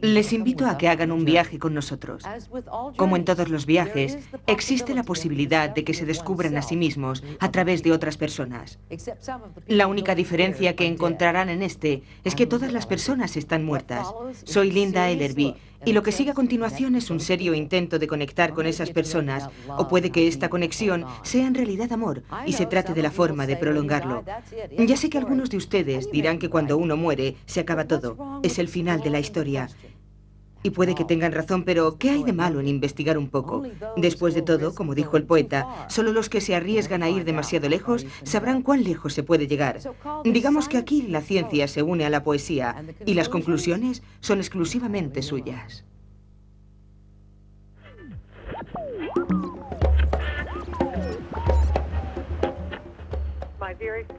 Les invito a que hagan un viaje con nosotros. Como en todos los viajes, existe la posibilidad de que se descubran a sí mismos a través de otras personas. La única diferencia que encontrarán en este es que todas las personas están muertas. Soy Linda Ellerbee, y lo que sigue a continuación es un serio intento de conectar con esas personas, o puede que esta conexión sea en realidad amor y se trate de la forma de prolongarlo. Ya sé que algunos de ustedes dirán que cuando uno muere se acaba todo, es el final de la historia. Y puede que tengan razón, pero ¿qué hay de malo en investigar un poco? Después de todo, como dijo el poeta, solo los que se arriesgan a ir demasiado lejos sabrán cuán lejos se puede llegar. Digamos que aquí la ciencia se une a la poesía y las conclusiones son exclusivamente suyas.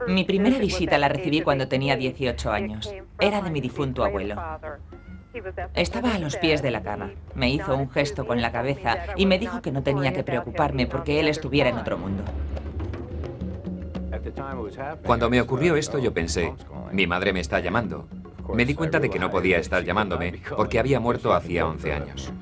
Mi primera visita la recibí cuando tenía 18 años. Era de mi difunto abuelo. Estaba a los pies de la cama. Me hizo un gesto con la cabeza y me dijo que no tenía que preocuparme porque él estuviera en otro mundo. Cuando me ocurrió esto, yo pensé, mi madre me está llamando. Me di cuenta de que no podía estar llamándome porque había muerto hacía 11 años.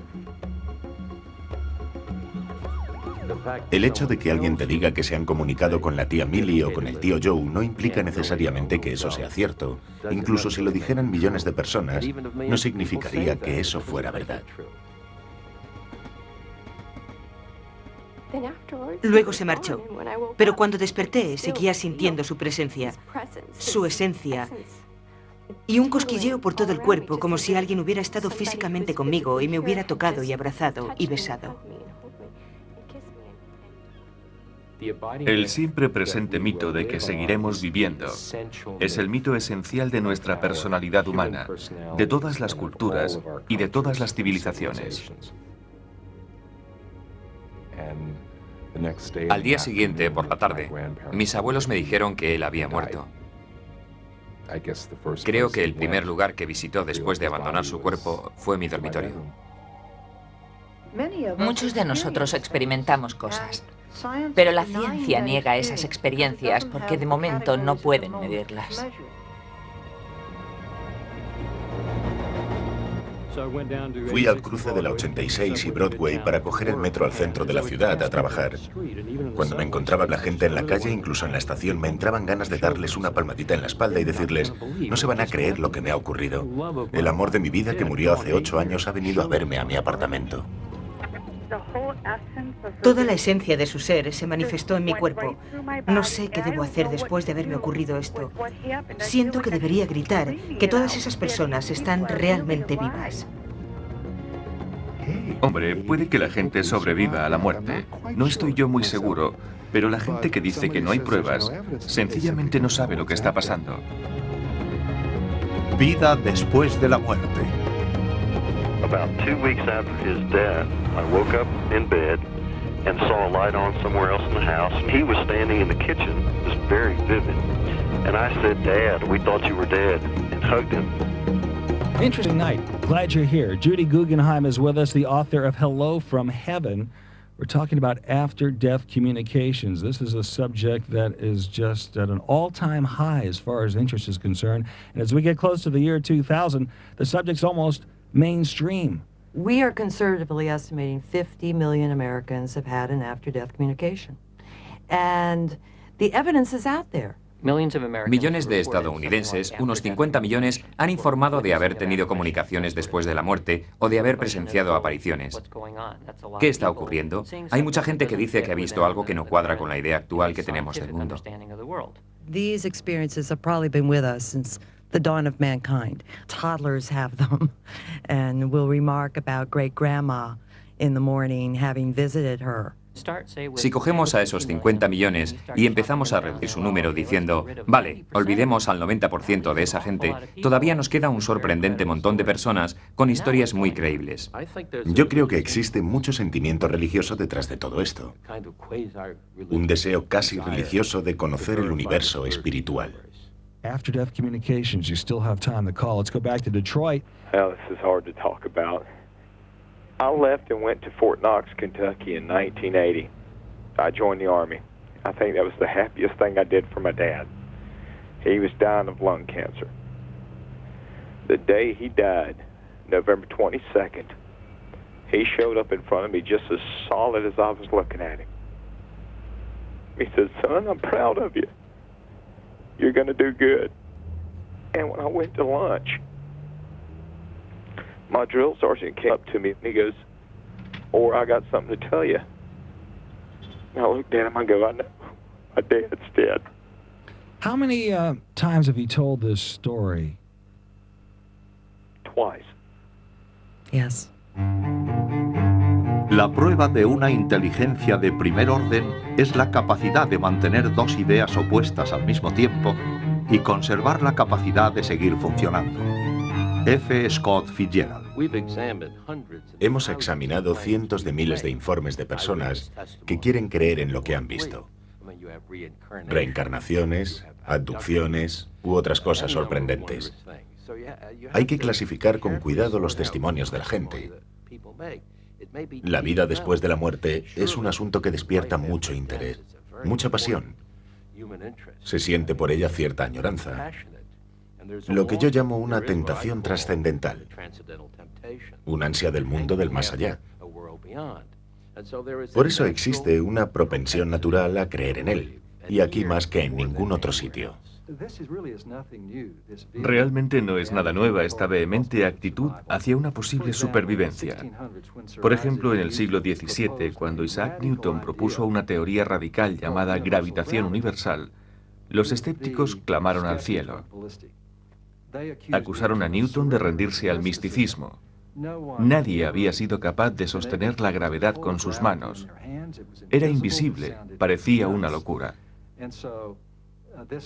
El hecho de que alguien te diga que se han comunicado con la tía Millie o con el tío Joe no implica necesariamente que eso sea cierto. Incluso si lo dijeran millones de personas, no significaría que eso fuera verdad. Luego se marchó, pero cuando desperté seguía sintiendo su presencia, su esencia y un cosquilleo por todo el cuerpo, como si alguien hubiera estado físicamente conmigo y me hubiera tocado y abrazado y besado. El siempre presente mito de que seguiremos viviendo es el mito esencial de nuestra personalidad humana, de todas las culturas y de todas las civilizaciones. Al día siguiente, por la tarde, mis abuelos me dijeron que él había muerto. Creo que el primer lugar que visitó después de abandonar su cuerpo fue mi dormitorio. Muchos de nosotros experimentamos cosas, pero la ciencia niega esas experiencias porque de momento no pueden medirlas. Fui al cruce de la 86 y Broadway para coger el metro al centro de la ciudad a trabajar. Cuando me encontraba la gente en la calle, incluso en la estación, me entraban ganas de darles una palmadita en la espalda y decirles, no se van a creer lo que me ha ocurrido. El amor de mi vida, que murió hace 8 años, ha venido a verme a mi apartamento. Toda la esencia de su ser se manifestó en mi cuerpo. No sé qué debo hacer después de haberme ocurrido esto. Siento que debería gritar que todas esas personas están realmente vivas. Hombre, puede que la gente sobreviva a la muerte. No estoy yo muy seguro, pero la gente que dice que no hay pruebas, sencillamente no sabe lo que está pasando. Vida después de la muerte. About 2 weeks after his death, I woke up in bed and saw a light on somewhere else in the house. He was standing in the kitchen. It was very vivid. And I said, Dad, we thought you were dead, and hugged him. Interesting night. Glad you're here. Judy Guggenheim is with us, the author of Hello from Heaven. We're talking about after-death communications. This is a subject that is just at an all-time high as far as interest is concerned. And as we get close to the year 2000, the subject's almost mainstream. We are conservatively estimating 50 million Americans have had an after-death communication. And the evidence is out there. Millones de estadounidenses, unos 50 millones, han informado de haber tenido comunicaciones después de la muerte o de haber presenciado apariciones. ¿Qué está ocurriendo? Hay mucha gente que dice que ha visto algo que no cuadra con la idea actual que tenemos del mundo. These experiences have probably been with us since the dawn of mankind. Toddlers have them and will remark about great-grandma in the morning having visited her. Si cogemos a esos 50 millones y empezamos a reducir su número diciendo, vale, olvidemos al 90% de esa gente, todavía nos queda un sorprendente montón de personas con historias muy creíbles. Yo creo que existe mucho sentimiento religioso detrás de todo esto. Un deseo casi religioso de conocer el universo espiritual. After-death communications, you still have time to call. Let's go back to Detroit. Well, this is hard to talk about. I left and went to Fort Knox, Kentucky in 1980. I joined the Army. I think that was the happiest thing I did for my dad. He was dying of lung cancer. The day he died, November 22nd. He showed up in front of me just as solid as I was looking at him. He said, "Son, I'm proud of you. You're going to do good." And when I went to lunch, my drill sergeant came up to me and he goes, "Or I got something to tell you." And I looked at him, I go, "I know, my dad's dead." How many times have you told this story? Twice. Yes. La prueba de una inteligencia de primer orden es la capacidad de mantener dos ideas opuestas al mismo tiempo y conservar la capacidad de seguir funcionando. F. Scott Fitzgerald. Hemos examinado cientos de miles de informes de personas que quieren creer en lo que han visto. Reencarnaciones, abducciones u otras cosas sorprendentes. Hay que clasificar con cuidado los testimonios de la gente. La vida después de la muerte es un asunto que despierta mucho interés, mucha pasión. Se siente por ella cierta añoranza, lo que yo llamo una tentación trascendental, un ansia del mundo del más allá. Por eso existe una propensión natural a creer en él, y aquí más que en ningún otro sitio. Realmente no es nada nueva esta vehemente actitud hacia una posible supervivencia. Por ejemplo, en el siglo XVII, cuando Isaac Newton propuso una teoría radical llamada gravitación universal, los escépticos clamaron al cielo. Acusaron a Newton de rendirse al misticismo. Nadie había sido capaz de sostener la gravedad con sus manos. Era invisible, parecía una locura.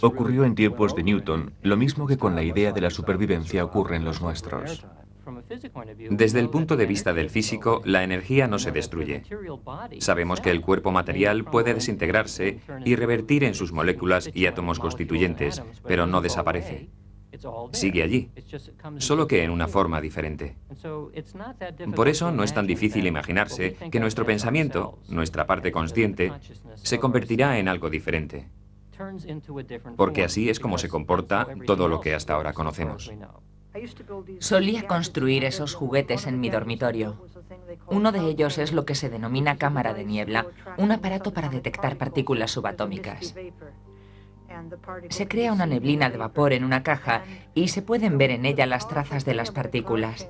Ocurrió en tiempos de Newton, lo mismo que con la idea de la supervivencia ocurre en los nuestros. Desde el punto de vista del físico, la energía no se destruye. Sabemos que el cuerpo material puede desintegrarse y revertir en sus moléculas y átomos constituyentes, pero no desaparece. Sigue allí, solo que en una forma diferente. Por eso no es tan difícil imaginarse que nuestro pensamiento, nuestra parte consciente, se convertirá en algo diferente. Porque así es como se comporta todo lo que hasta ahora conocemos. Solía construir esos juguetes en mi dormitorio. Uno de ellos es lo que se denomina cámara de niebla, un aparato para detectar partículas subatómicas. Se crea una neblina de vapor en una caja y se pueden ver en ella las trazas de las partículas.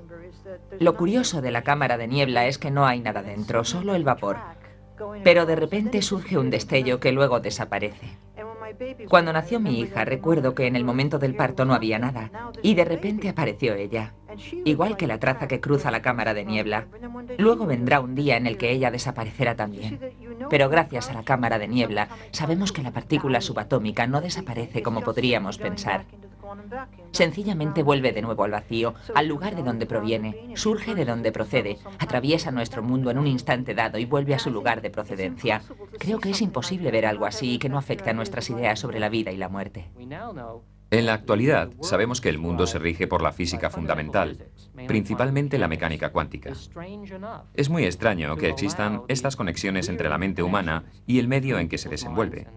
Lo curioso de la cámara de niebla es que no hay nada dentro, solo el vapor. Pero de repente surge un destello que luego desaparece. Cuando nació mi hija, recuerdo que en el momento del parto no había nada, y de repente apareció ella, igual que la traza que cruza la cámara de niebla. Luego vendrá un día en el que ella desaparecerá también. Pero gracias a la cámara de niebla, sabemos que la partícula subatómica no desaparece como podríamos pensar. Sencillamente vuelve de nuevo al vacío, al lugar de donde proviene, surge de donde procede, atraviesa nuestro mundo en un instante dado y vuelve a su lugar de procedencia. Creo que es imposible ver algo así y que no afecte a nuestras ideas sobre la vida y la muerte. En la actualidad, sabemos que el mundo se rige por la física fundamental, principalmente la mecánica cuántica. Es muy extraño que existan estas conexiones entre la mente humana y el medio en que se desenvuelve,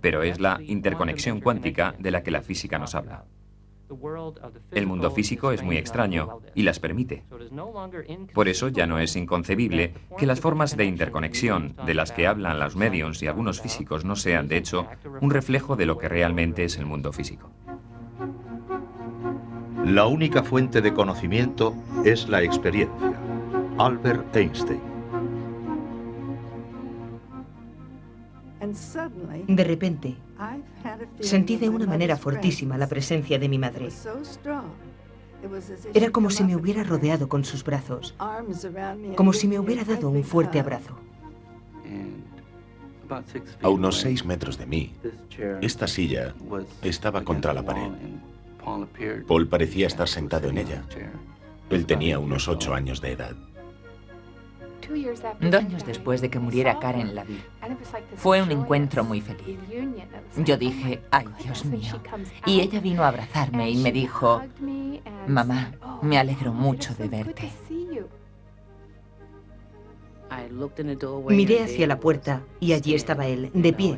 pero es la interconexión cuántica de la que la física nos habla. El mundo físico es muy extraño y las permite. Por eso ya no es inconcebible que las formas de interconexión de las que hablan los médiums y algunos físicos no sean, de hecho, un reflejo de lo que realmente es el mundo físico. La única fuente de conocimiento es la experiencia. Albert Einstein. De repente, sentí de una manera fortísima la presencia de mi madre. Era como si me hubiera rodeado con sus brazos, como si me hubiera dado un fuerte abrazo. A unos 6 metros de mí, esta silla estaba contra la pared. Paul parecía estar sentado en ella. Él tenía unos 8 años de edad. 2 años después de que muriera Karen la vi. Fue un encuentro muy feliz. Yo dije, ay, Dios mío. Y ella vino a abrazarme y me dijo, mamá, me alegro mucho de verte. Miré hacia la puerta y allí estaba él, de pie.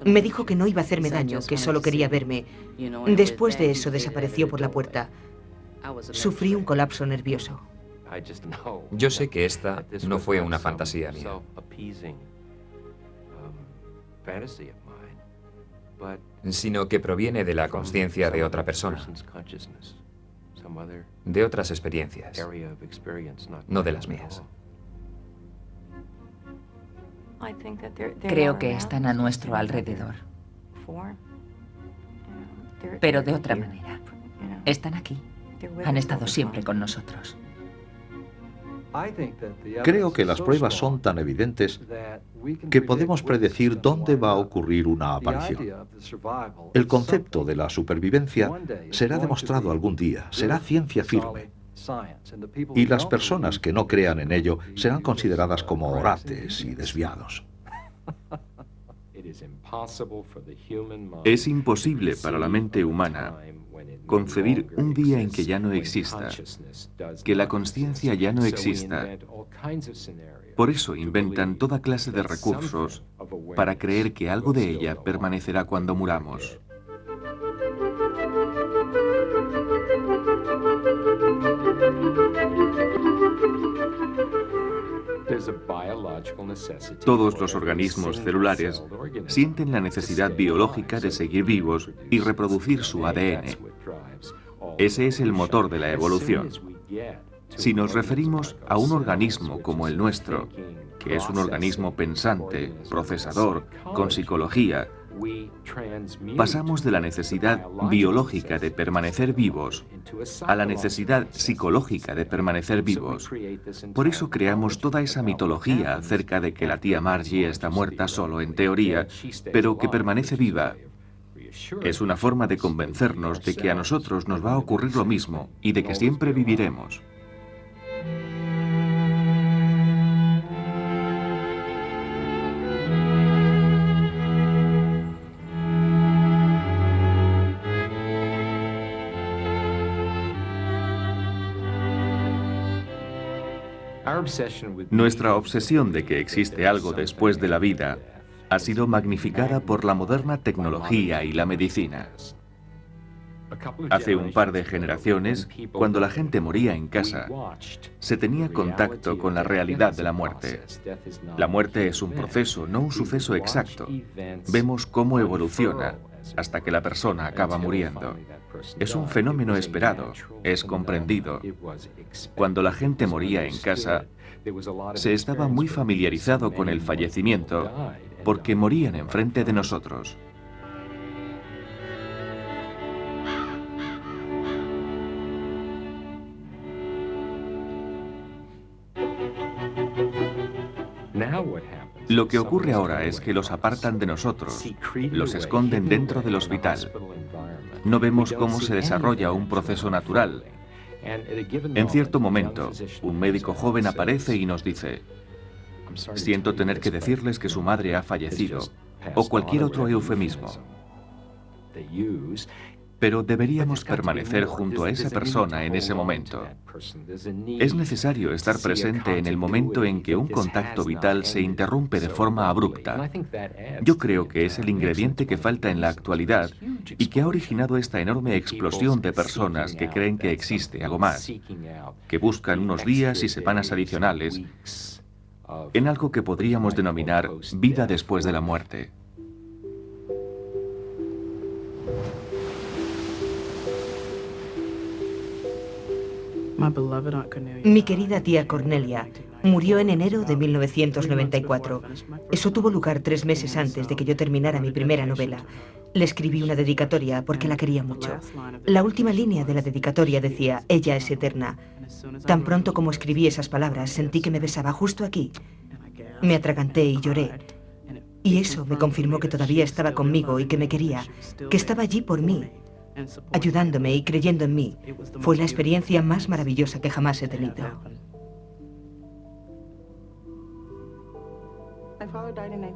Me dijo que no iba a hacerme daño, que solo quería verme. Después de eso desapareció por la puerta. Sufrí un colapso nervioso. Yo sé que esta no fue una fantasía mía, sino que proviene de la conciencia de otra persona, de otras experiencias, no de las mías. Creo que están a nuestro alrededor, pero de otra manera. Están aquí. Han estado siempre con nosotros. Creo que las pruebas son tan evidentes que podemos predecir dónde va a ocurrir una aparición. El concepto de la supervivencia será demostrado algún día, será ciencia firme. Y las personas que no crean en ello serán consideradas como orates y desviados. Es imposible para la mente humana concebir un día en que ya no exista, que la conciencia ya no exista. Por eso inventan toda clase de recursos para creer que algo de ella permanecerá cuando muramos. Todos los organismos celulares sienten la necesidad biológica de seguir vivos y reproducir su ADN. Ese es el motor de la evolución. Si nos referimos a un organismo como el nuestro, que es un organismo pensante, procesador, con psicología, pasamos de la necesidad biológica de permanecer vivos a la necesidad psicológica de permanecer vivos. Por eso creamos toda esa mitología acerca de que la tía Margie está muerta solo en teoría, pero que permanece viva. Es una forma de convencernos de que a nosotros nos va a ocurrir lo mismo y de que siempre viviremos. Nuestra obsesión de que existe algo después de la vida ha sido magnificada por la moderna tecnología y la medicina. Hace un par de generaciones, cuando la gente moría en casa, se tenía contacto con la realidad de la muerte. La muerte es un proceso, no un suceso exacto. Vemos cómo evoluciona hasta que la persona acaba muriendo. Es un fenómeno esperado, es comprendido. Cuando la gente moría en casa, se estaba muy familiarizado con el fallecimiento porque morían enfrente de nosotros. Lo que ocurre ahora es que los apartan de nosotros, los esconden dentro del hospital. No vemos cómo se desarrolla un proceso natural. En cierto momento, un médico joven aparece y nos dice: siento tener que decirles que su madre ha fallecido, o cualquier otro eufemismo. Pero deberíamos permanecer junto a esa persona en ese momento. Es necesario estar presente en el momento en que un contacto vital se interrumpe de forma abrupta. Yo creo que es el ingrediente que falta en la actualidad y que ha originado esta enorme explosión de personas que creen que existe algo más, que buscan unos días y semanas adicionales en algo que podríamos denominar vida después de la muerte. Mi querida tía Cornelia murió en enero de 1994. Eso tuvo lugar 3 meses antes de que yo terminara mi primera novela. Le escribí una dedicatoria porque la quería mucho. La última línea de la dedicatoria decía: ella es eterna. Tan pronto como escribí esas palabras, sentí que me besaba justo aquí. Me atraganté y lloré. Y eso me confirmó que todavía estaba conmigo y que me quería, que estaba allí por mí, ayudándome y creyendo en mí. Fue la experiencia más maravillosa que jamás he tenido.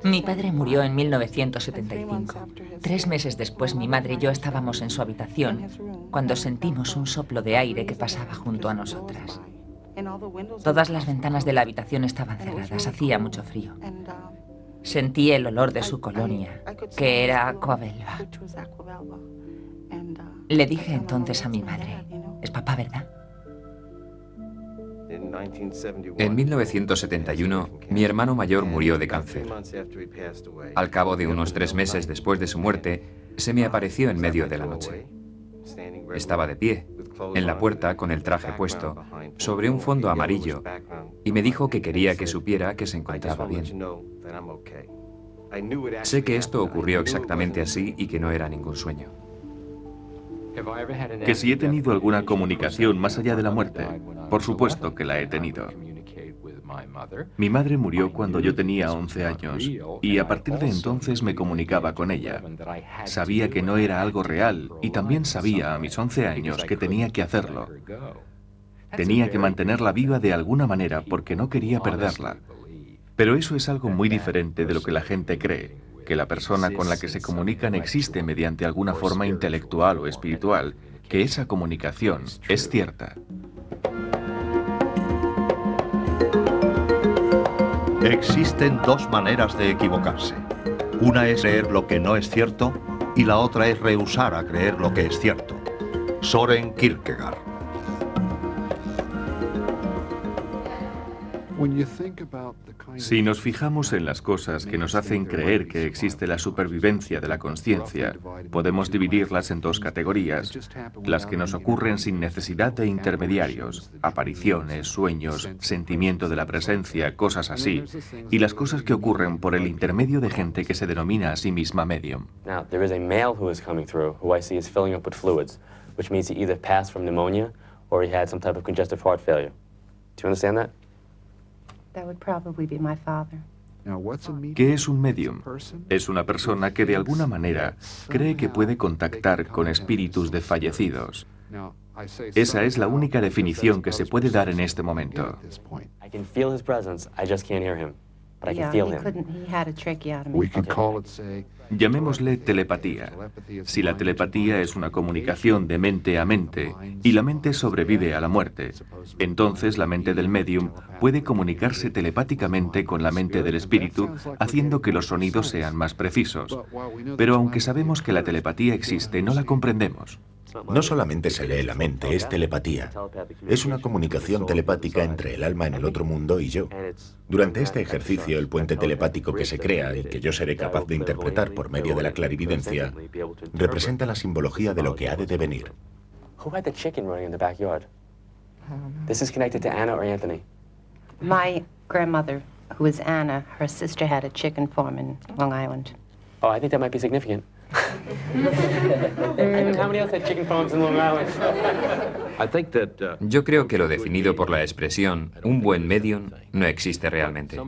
Mi padre murió en 1975. 3 meses después, mi madre y yo estábamos en su habitación cuando sentimos un soplo de aire que pasaba junto a nosotras. Todas las ventanas de la habitación estaban cerradas, hacía mucho frío. Sentí el olor de su colonia, que era Aquavelva. Le dije entonces a mi madre: Es papá, ¿verdad? En 1971, mi hermano mayor murió de cáncer. Al cabo de unos 3 meses después de su muerte, se me apareció en medio de la noche. Estaba de pie, en la puerta con el traje puesto, sobre un fondo amarillo, y me dijo que quería que supiera que se encontraba bien. Sé que esto ocurrió exactamente así y que no era ningún sueño. Que si he tenido alguna comunicación más allá de la muerte, por supuesto que la he tenido. Mi madre murió cuando yo tenía 11 años y a partir de entonces me comunicaba con ella. Sabía que no era algo real y también sabía a mis 11 años que tenía que hacerlo. Tenía que mantenerla viva de alguna manera porque no quería perderla. Pero eso es algo muy diferente de lo que la gente cree, que la persona con la que se comunican existe mediante alguna forma intelectual o espiritual, que esa comunicación es cierta. Existen 2 maneras de equivocarse. Una es creer lo que no es cierto y la otra es rehusar a creer lo que es cierto. Soren Kierkegaard. Si nos fijamos en las cosas que nos hacen creer que existe la supervivencia de la conciencia, podemos dividirlas en 2 categorías: las que nos ocurren sin necesidad de intermediarios, apariciones, sueños, sentimiento de la presencia, cosas así, y las cosas que ocurren por el intermedio de gente que se denomina a sí misma medium. Now, there is a male who is coming through who I see is filling up with fluids, which means he either passed from pneumonia or he had some type of congestive heart failure. Do you understand that? That would probably be my father. ¿Qué es un medium? Es una persona que de alguna manera cree que puede contactar con espíritus de fallecidos. Esa es la única definición que se puede dar en este momento. I can feel his presence, I just can't hear him. But I can feel him. He had a tracheotomy. Llamémosle telepatía. Si la telepatía es una comunicación de mente a mente y la mente sobrevive a la muerte, entonces la mente del medium puede comunicarse telepáticamente con la mente del espíritu, haciendo que los sonidos sean más precisos. Pero aunque sabemos que la telepatía existe, no la comprendemos. No solamente se lee la mente, es telepatía. Es una comunicación telepática entre el alma en el otro mundo y yo. Durante este ejercicio, el puente telepático que se crea y que yo seré capaz de interpretar por medio de la clarividencia, representa la simbología de lo que ha de devenir. Who had the chicken running in the backyard? This is connected to Anna or Anthony? My grandmother, who is Anna, her sister had a chicken farm in Long Island. Oh, I think that might be significant. How many else had chicken farms in Long Island? Yo creo que lo definido por la expresión un buen medium no existe realmente.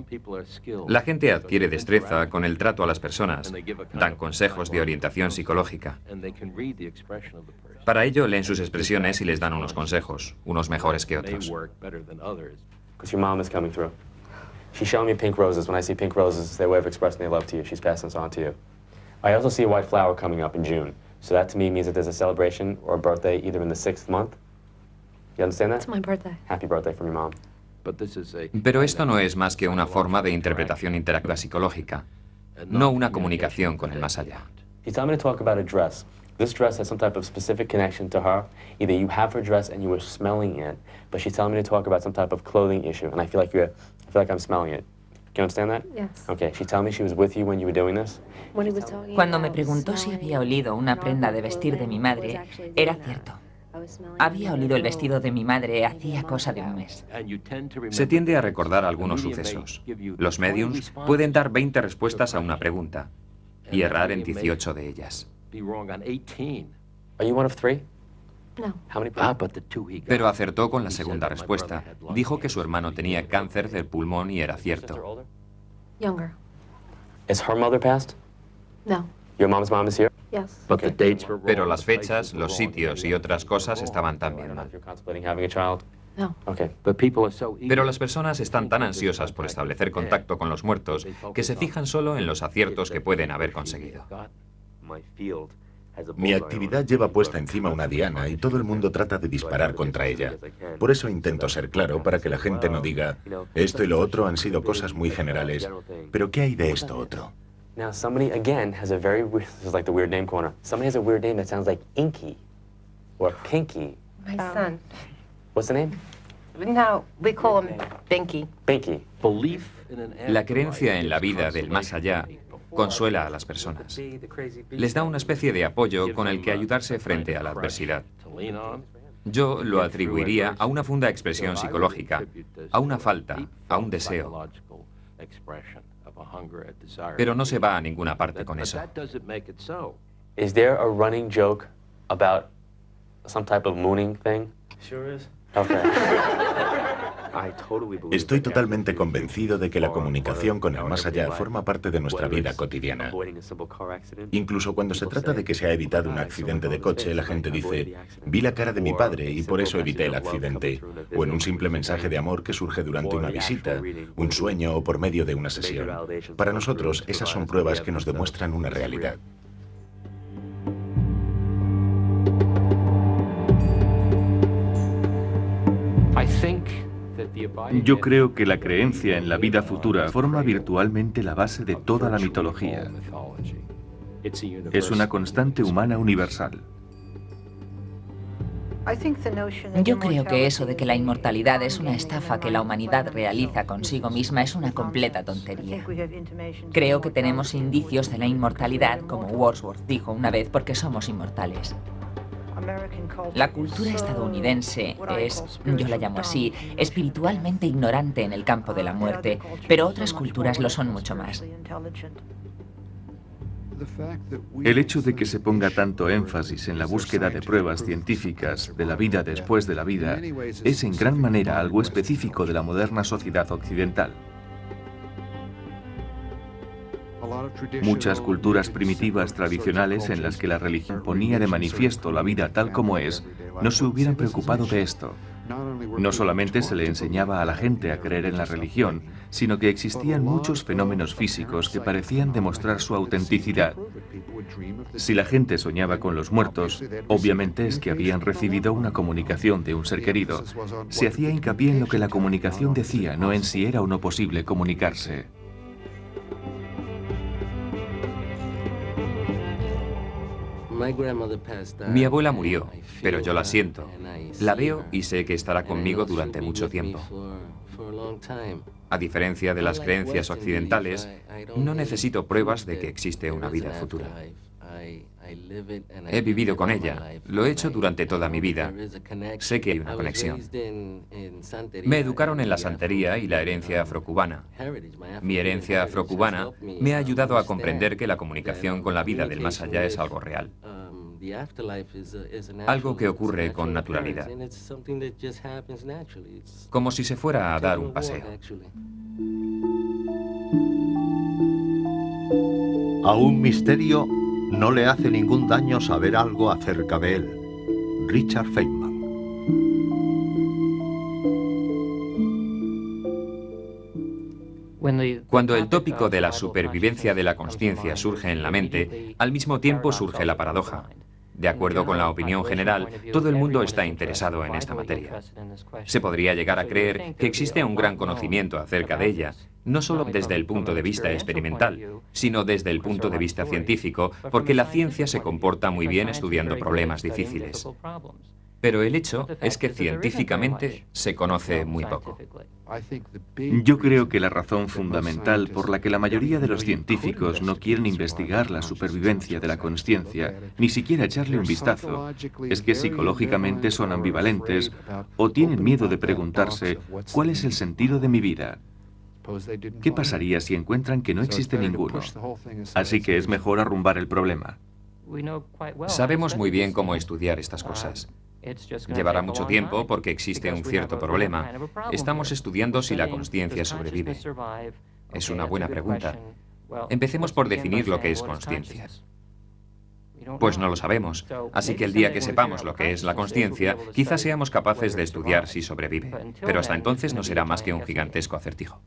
La gente adquiere destreza con el trato a las personas, dan consejos de orientación psicológica. Para ello leen sus expresiones y les dan unos consejos, unos mejores que otros. Because your mom is coming through. She's showing me pink roses. When I see pink roses, it's their way of expressing their love to you. She's passing this on to you. I also see a white flower coming up in June. So that to me means that there's a celebration or a birthday either in the 6th month. You understand that? It's my birthday. Happy birthday from your mom. Pero esto no es más que una forma de interpretación interactiva psicológica, no una comunicación con el más allá. She's telling me to talk about a dress. This dress has some type of specific connection to her. Either you have her dress and you were smelling it, but she's telling me to talk about some type of clothing issue, and I feel like I'm smelling it. Can you understand that? Yes. Okay, she's telling me she was with you when you were doing this? Cuando me preguntó si había olido una prenda de vestir de mi madre, era cierto. Había olido el vestido de mi madre hacía cosa de un mes. Se tiende a recordar algunos sucesos. Los mediums pueden dar 20 respuestas a una pregunta y errar en 18 de ellas. Are you one of 3? No. Pero acertó con la segunda respuesta. Dijo que su hermano tenía cáncer del pulmón y era cierto. Younger. Is her mother passed? No. Your mom's mom is here? Yes. Pero las fechas, los sitios y otras cosas estaban también mal. You're contemplating having a child? No. Okay. Pero las personas están tan ansiosas por establecer contacto con los muertos que se fijan solo en los aciertos que pueden haber conseguido. Mi actividad lleva puesta encima una diana y todo el mundo trata de disparar contra ella. Por eso intento ser claro para que la gente no diga, esto y lo otro han sido cosas muy generales, pero ¿qué hay de esto otro? Now somebody again has a very weird, this is like the weird name corner. Somebody has a weird name that sounds like inky or pinky My son. What's the name? No, we call him Binky. Binky. La creencia en la vida del más allá consuela a las personas. Les da una especie de apoyo con el que ayudarse frente a la adversidad. Yo lo atribuiría a una funda expresión psicológica, a una falta, a un deseo. Pero no se va a ninguna parte con eso. Is there a running joke about some type of mooning thing? Sure is. Okay. Estoy totalmente convencido de que la comunicación con el más allá forma parte de nuestra vida cotidiana. Incluso cuando se trata de que se ha evitado un accidente de coche, la gente dice, vi la cara de mi padre y por eso evité el accidente. O en un simple mensaje de amor que surge durante una visita, un sueño o por medio de una sesión. Para nosotros, esas son pruebas que nos demuestran una realidad. Yo creo que la creencia en la vida futura forma virtualmente la base de toda la mitología. Es una constante humana universal. Yo creo que eso de que la inmortalidad es una estafa que la humanidad realiza consigo misma es una completa tontería. Creo que tenemos indicios de la inmortalidad, como Wordsworth dijo una vez, porque somos inmortales. La cultura estadounidense es, yo la llamo así, espiritualmente ignorante en el campo de la muerte, pero otras culturas lo son mucho más. El hecho de que se ponga tanto énfasis en la búsqueda de pruebas científicas de la vida después de la vida es en gran manera algo específico de la moderna sociedad occidental. Muchas culturas primitivas tradicionales en las que la religión ponía de manifiesto la vida tal como es, no se hubieran preocupado de esto. No solamente se le enseñaba a la gente a creer en la religión, sino que existían muchos fenómenos físicos que parecían demostrar su autenticidad. Si la gente soñaba con los muertos, obviamente es que habían recibido una comunicación de un ser querido. Se hacía hincapié en lo que la comunicación decía, no en si era o no posible comunicarse. Mi abuela murió, pero yo la siento. La veo y sé que estará conmigo durante mucho tiempo. A diferencia de las creencias occidentales, no necesito pruebas de que existe una vida futura. He vivido con ella, lo he hecho durante toda mi vida. Sé que hay una conexión. Me educaron en la santería y la herencia afrocubana. Mi herencia afrocubana me ha ayudado a comprender que la comunicación con la vida del más allá es algo real. Algo que ocurre con naturalidad. Como si se fuera a dar un paseo. A un misterio no le hace ningún daño saber algo acerca de él. Richard Feynman. Cuando el tópico de la supervivencia de la consciencia surge en la mente, al mismo tiempo surge la paradoja. De acuerdo con la opinión general, todo el mundo está interesado en esta materia. Se podría llegar a creer que existe un gran conocimiento acerca de ella, no solo desde el punto de vista experimental, sino desde el punto de vista científico, porque la ciencia se comporta muy bien estudiando problemas difíciles. Pero el hecho es que científicamente se conoce muy poco. Yo creo que la razón fundamental por la que la mayoría de los científicos no quieren investigar la supervivencia de la consciencia, ni siquiera echarle un vistazo, es que psicológicamente son ambivalentes o tienen miedo de preguntarse ¿cuál es el sentido de mi vida? ¿Qué pasaría si encuentran que no existe ninguno? Así que es mejor arrumbar el problema. Sabemos muy bien cómo estudiar estas cosas. Llevará mucho tiempo porque existe un cierto problema. Estamos estudiando si la consciencia sobrevive. Es una buena pregunta. Empecemos por definir lo que es consciencia. Pues no lo sabemos, así que el día que sepamos lo que es la consciencia, quizás seamos capaces de estudiar si sobrevive. Pero hasta entonces no será más que un gigantesco acertijo.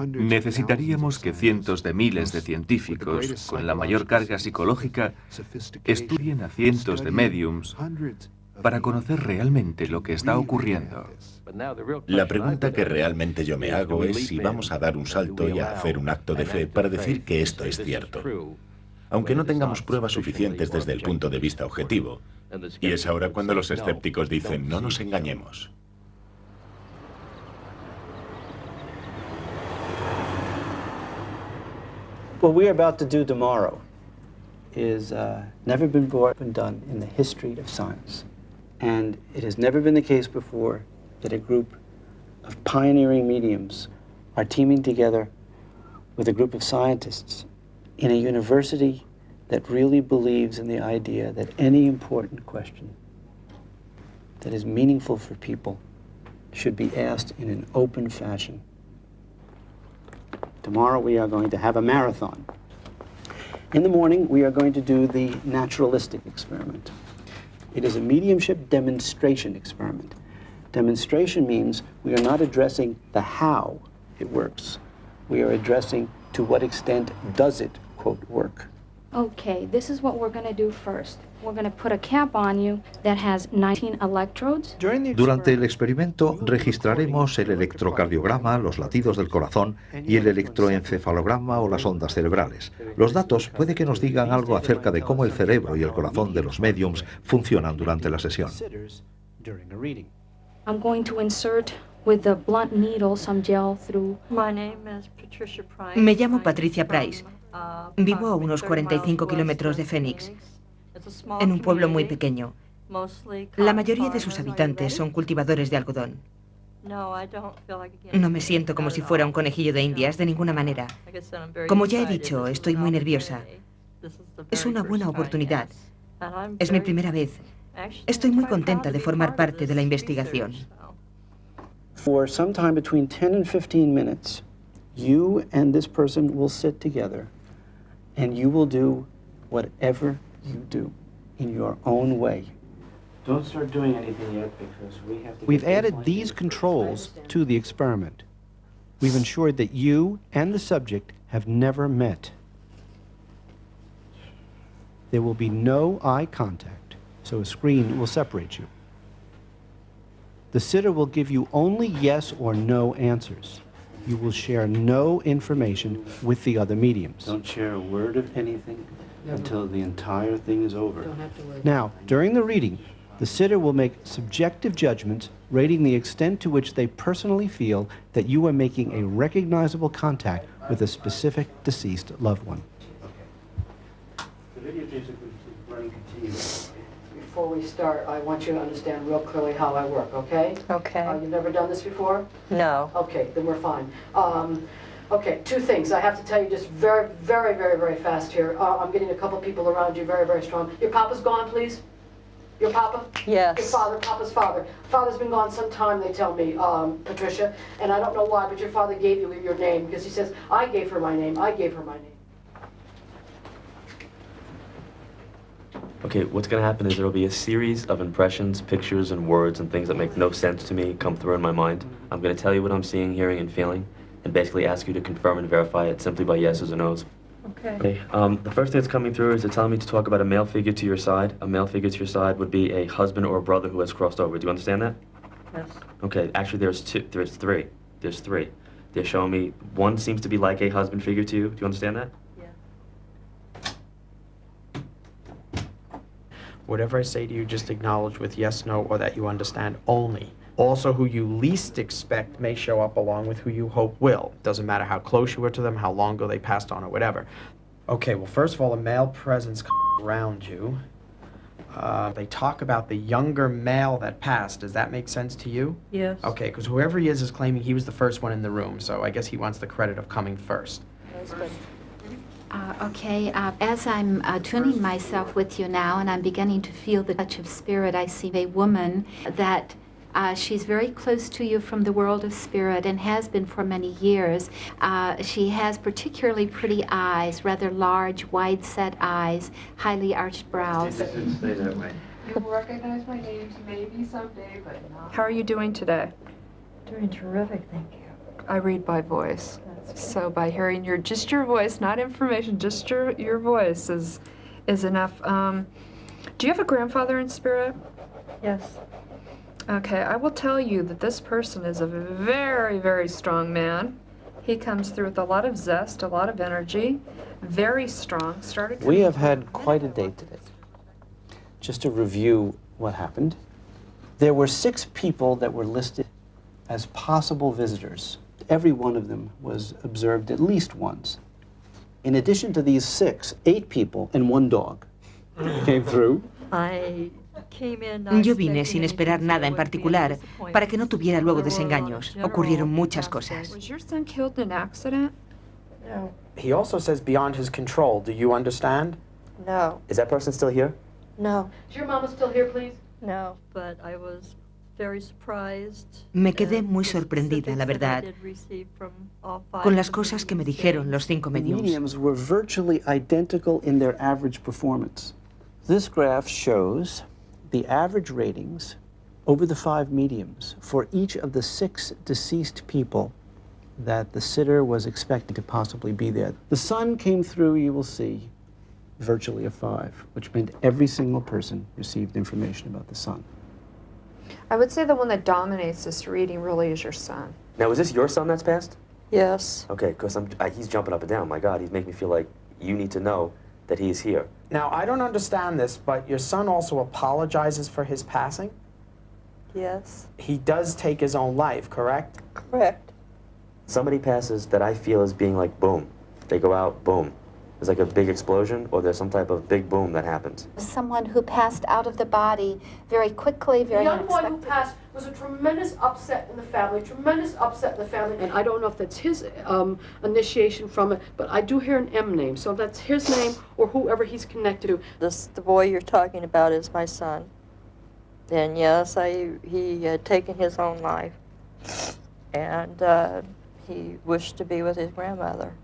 Necesitaríamos que cientos de miles de científicos, con la mayor carga psicológica, estudien a cientos de médiums para conocer realmente lo que está ocurriendo. La pregunta que realmente yo me hago es si vamos a dar un salto y a hacer un acto de fe para decir que esto es cierto. Aunque no tengamos pruebas suficientes desde el punto de vista objetivo, Y es ahora cuando los escépticos dicen, no nos engañemos. What we're about to do tomorrow is never been done in the history of science. And it has never been the case before that a group of pioneering mediums are teaming together with a group of scientists in a university that really believes in the idea that any important question that is meaningful for people should be asked in an open fashion. Tomorrow we are going to have a marathon. In the morning, we are going to do the naturalistic experiment. It is a mediumship demonstration experiment. Demonstration means we are not addressing the how it works. We are addressing to what extent does it, quote, work. Okay, this is what we're going to do first. We're going to put a cap on you that has 19 electrodes. Durante el experimento registraremos el electrocardiograma, los latidos del corazón y el electroencefalograma o las ondas cerebrales. Los datos puede que nos digan algo acerca de cómo el cerebro y el corazón de los mediums funcionan durante la sesión. I'm going to insert with the blunt needle some gel through. My name is Patricia Price. Me llamo Patricia Price. Vivo a unos 45 kilómetros de Phoenix, en un pueblo muy pequeño. La mayoría de sus habitantes son cultivadores de algodón. No me siento como si fuera un conejillo de Indias de ninguna manera. Como ya he dicho, estoy muy nerviosa. Es una buena oportunidad. Es mi primera vez. Estoy muy contenta de formar parte de la investigación. For sometime between 10 and 15 minutes, you and this person will sit together and you will do whatever you do in your own way. Don't start doing anything yet because we have to. We've added these controls to the experiment. We've ensured that you and the subject have never met. There will be no eye contact, so a screen will separate you. The sitter will give you only yes or no answers. You will share no information with the other mediums. Don't share a word of anything until the entire thing is over. Now, during the reading, the sitter will make subjective judgments rating the extent to which they personally feel that you are making a recognizable contact with a specific deceased loved one. The videotape is running continuously. Before we start, I want you to understand real clearly how I work, okay? Okay. You've never done this before? No. Okay, then we're fine. Okay, two things. I have to tell you just very, very, very, very fast here. I'm getting a couple people around you very, very strong. Your papa's gone, please? Your papa? Yes. Your father, papa's father. Father's been gone some time, they tell me, Patricia, and I don't know why, but your father gave you your name because he says, I gave her my name, I gave her my name. Okay, what's going to happen is there will be a series of impressions, pictures, and words and things that make no sense to me come through in my mind. I'm going to tell you what I'm seeing, hearing, and feeling, and basically ask you to confirm and verify it simply by yeses or nos. Okay. The first thing that's coming through is they're telling me to talk about a male figure to your side. A male figure to your side would be a husband or a brother who has crossed over. Do you understand that? Yes. Okay, actually there's three. There's three. They're showing me one seems to be like a husband figure to you. Do you understand that? Whatever I say to you, just acknowledge with yes, no, or that you understand only. Also, who you least expect may show up along with who you hope will. Doesn't matter how close you were to them, how long ago they passed on, or whatever. Okay, well, first of all, a male presence around you. They talk about the younger male that passed. Does that make sense to you? Yes. Okay, because whoever he is claiming he was the first one in the room, so I guess he wants the credit of coming first. Okay, as I'm tuning myself with you now and I'm beginning to feel the touch of spirit, I see a woman that she's very close to you from the world of spirit and has been for many years. She has particularly pretty eyes, rather large, wide-set eyes, highly arched brows. Stay that way. You'll recognize my names maybe someday, but not. How are you doing today? Doing terrific, thank you. I read by voice. So by hearing your voice, not information, just your voice is enough. Do you have a grandfather in spirit? Yes. Okay, I will tell you that this person is a very, very strong man. He comes through with a lot of zest, a lot of energy, very strong. We have had quite a day today. just to review what happened, there were 6 people that were listed as possible visitors. Every one of them was observed at least once. In addition to these 6, 8 people and 1 dog came through. Yo vine sin esperar nada en particular para que no tuviera luego desengaños. Ocurrieron muchas cosas. Was your son killed in an accident? No. He also says beyond his control. Do you understand? No. Is that person still here? No. Is your mama still here, please? No, but I was very surprised. Me quedé muy sorprendida, la verdad, con las cosas que me dijeron los 5 mediums. Mediums were virtually identical in their average performance. This graph shows the average ratings over the 5 mediums for each of the 6 deceased people that the sitter was expecting to possibly be there. The sun came through, you will see, virtually a 5, which meant every single person received information about the sun. I would say the one that dominates this reading really is your son. Now, is this your son that's passed? Yes. Okay, because he's jumping up and down. My God, he's making me feel like you need to know that he is here. Now, I don't understand this, but your son also apologizes for his passing? Yes. He does take his own life, correct? Correct. Somebody passes that I feel is being like boom. They go out, boom. There's like a big explosion, or there's some type of big boom that happens. Someone who passed out of the body very quickly, very The young boy unexpectedly. who passed was a tremendous upset in the family, And I don't know if that's his initiation from it, but I do hear an M name, so that's his name or whoever he's connected to. The boy you're talking about is my son. And yes, he had taken his own life. And he wished to be with his grandmother.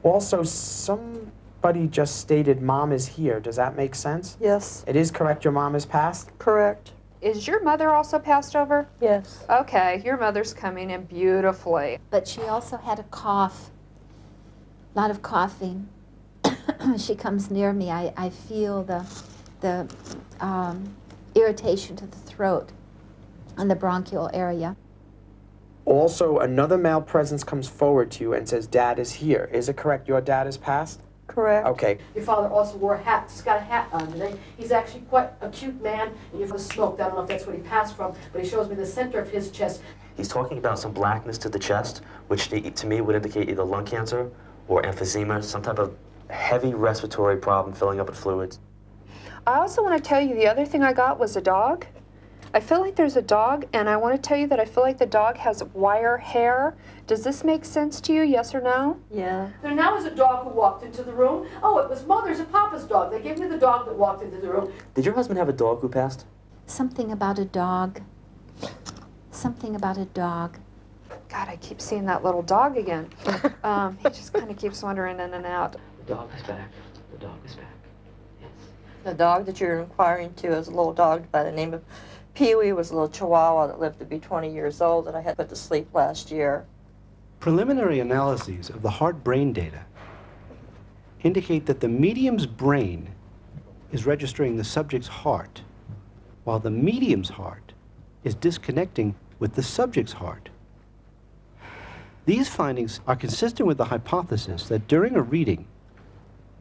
Also, somebody just stated mom is here. Does that make sense? Yes. It is correct your mom is passed? Correct. Is your mother also passed over? Yes. Okay, your mother's coming in beautifully. But she also had a cough, a lot of coughing. She comes near me, I feel the irritation to the throat and the bronchial area. Also, another male presence comes forward to you and says, Dad is here. Is it correct your dad is passed? Correct. Okay. Your father also wore a hat. He's got a hat on today. He's actually quite a cute man, and your father smoked. I don't know if that's what he passed from, but he shows me the center of his chest. He's talking about some blackness to the chest, which to me would indicate either lung cancer or emphysema, some type of heavy respiratory problem filling up with fluids. I also want to tell you the other thing I got was a dog. I feel like there's a dog, and I want to tell you that I feel like the dog has wire hair. Does this make sense to you, yes or no? Yeah. There now is a dog who walked into the room. Oh, it was Mother's and Papa's dog. They gave me the dog that walked into the room. Did your husband have a dog who passed? Something about a dog. Something about a dog. God, I keep seeing that little dog again. He just kind of keeps wandering in and out. The dog is back. The dog is back. The dog that you're inquiring to is a little dog by the name of Pee-wee. Was a little Chihuahua that lived to be 20 years old that I had put to sleep last year. Preliminary analyses of the heart-brain data indicate that the medium's brain is registering the subject's heart, while the medium's heart is disconnecting with the subject's heart. These findings are consistent with the hypothesis that during a reading,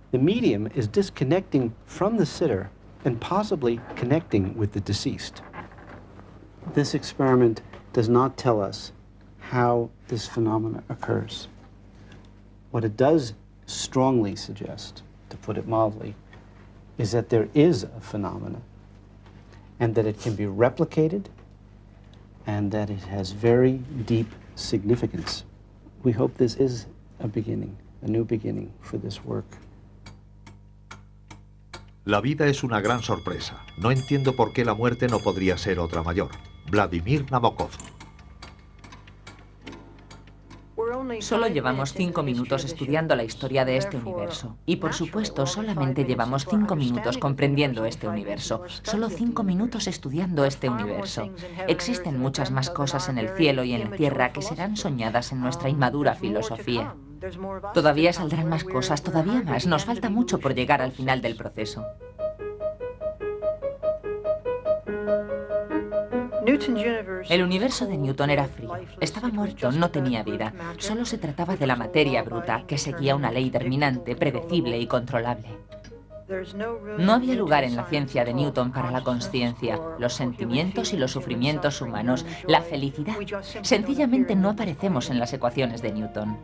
the medium is disconnecting from the sitter and possibly connecting with the deceased. This experiment does not tell us how this phenomenon occurs. What it does strongly suggest, to put it mildly, is that there is a phenomenon and that it can be replicated and that it has very deep significance. We hope this is a beginning, a new beginning for this work. La vida es una gran sorpresa. No entiendo por qué la muerte no podría ser otra mayor. Vladimir Nabokov. Solo llevamos 5 minutos estudiando la historia de este universo. Y por supuesto, solamente llevamos 5 minutos comprendiendo este universo. Solo 5 minutos estudiando este universo. Existen muchas más cosas en el cielo y en la tierra que serán soñadas en nuestra inmadura filosofía. Todavía saldrán más cosas, todavía más. Nos falta mucho por llegar al final del proceso. El universo de Newton era frío, estaba muerto, no tenía vida. Solo se trataba de la materia bruta, que seguía una ley determinante, predecible y controlable. No había lugar en la ciencia de Newton para la consciencia, los sentimientos y los sufrimientos humanos, la felicidad. Sencillamente no aparecemos en las ecuaciones de Newton.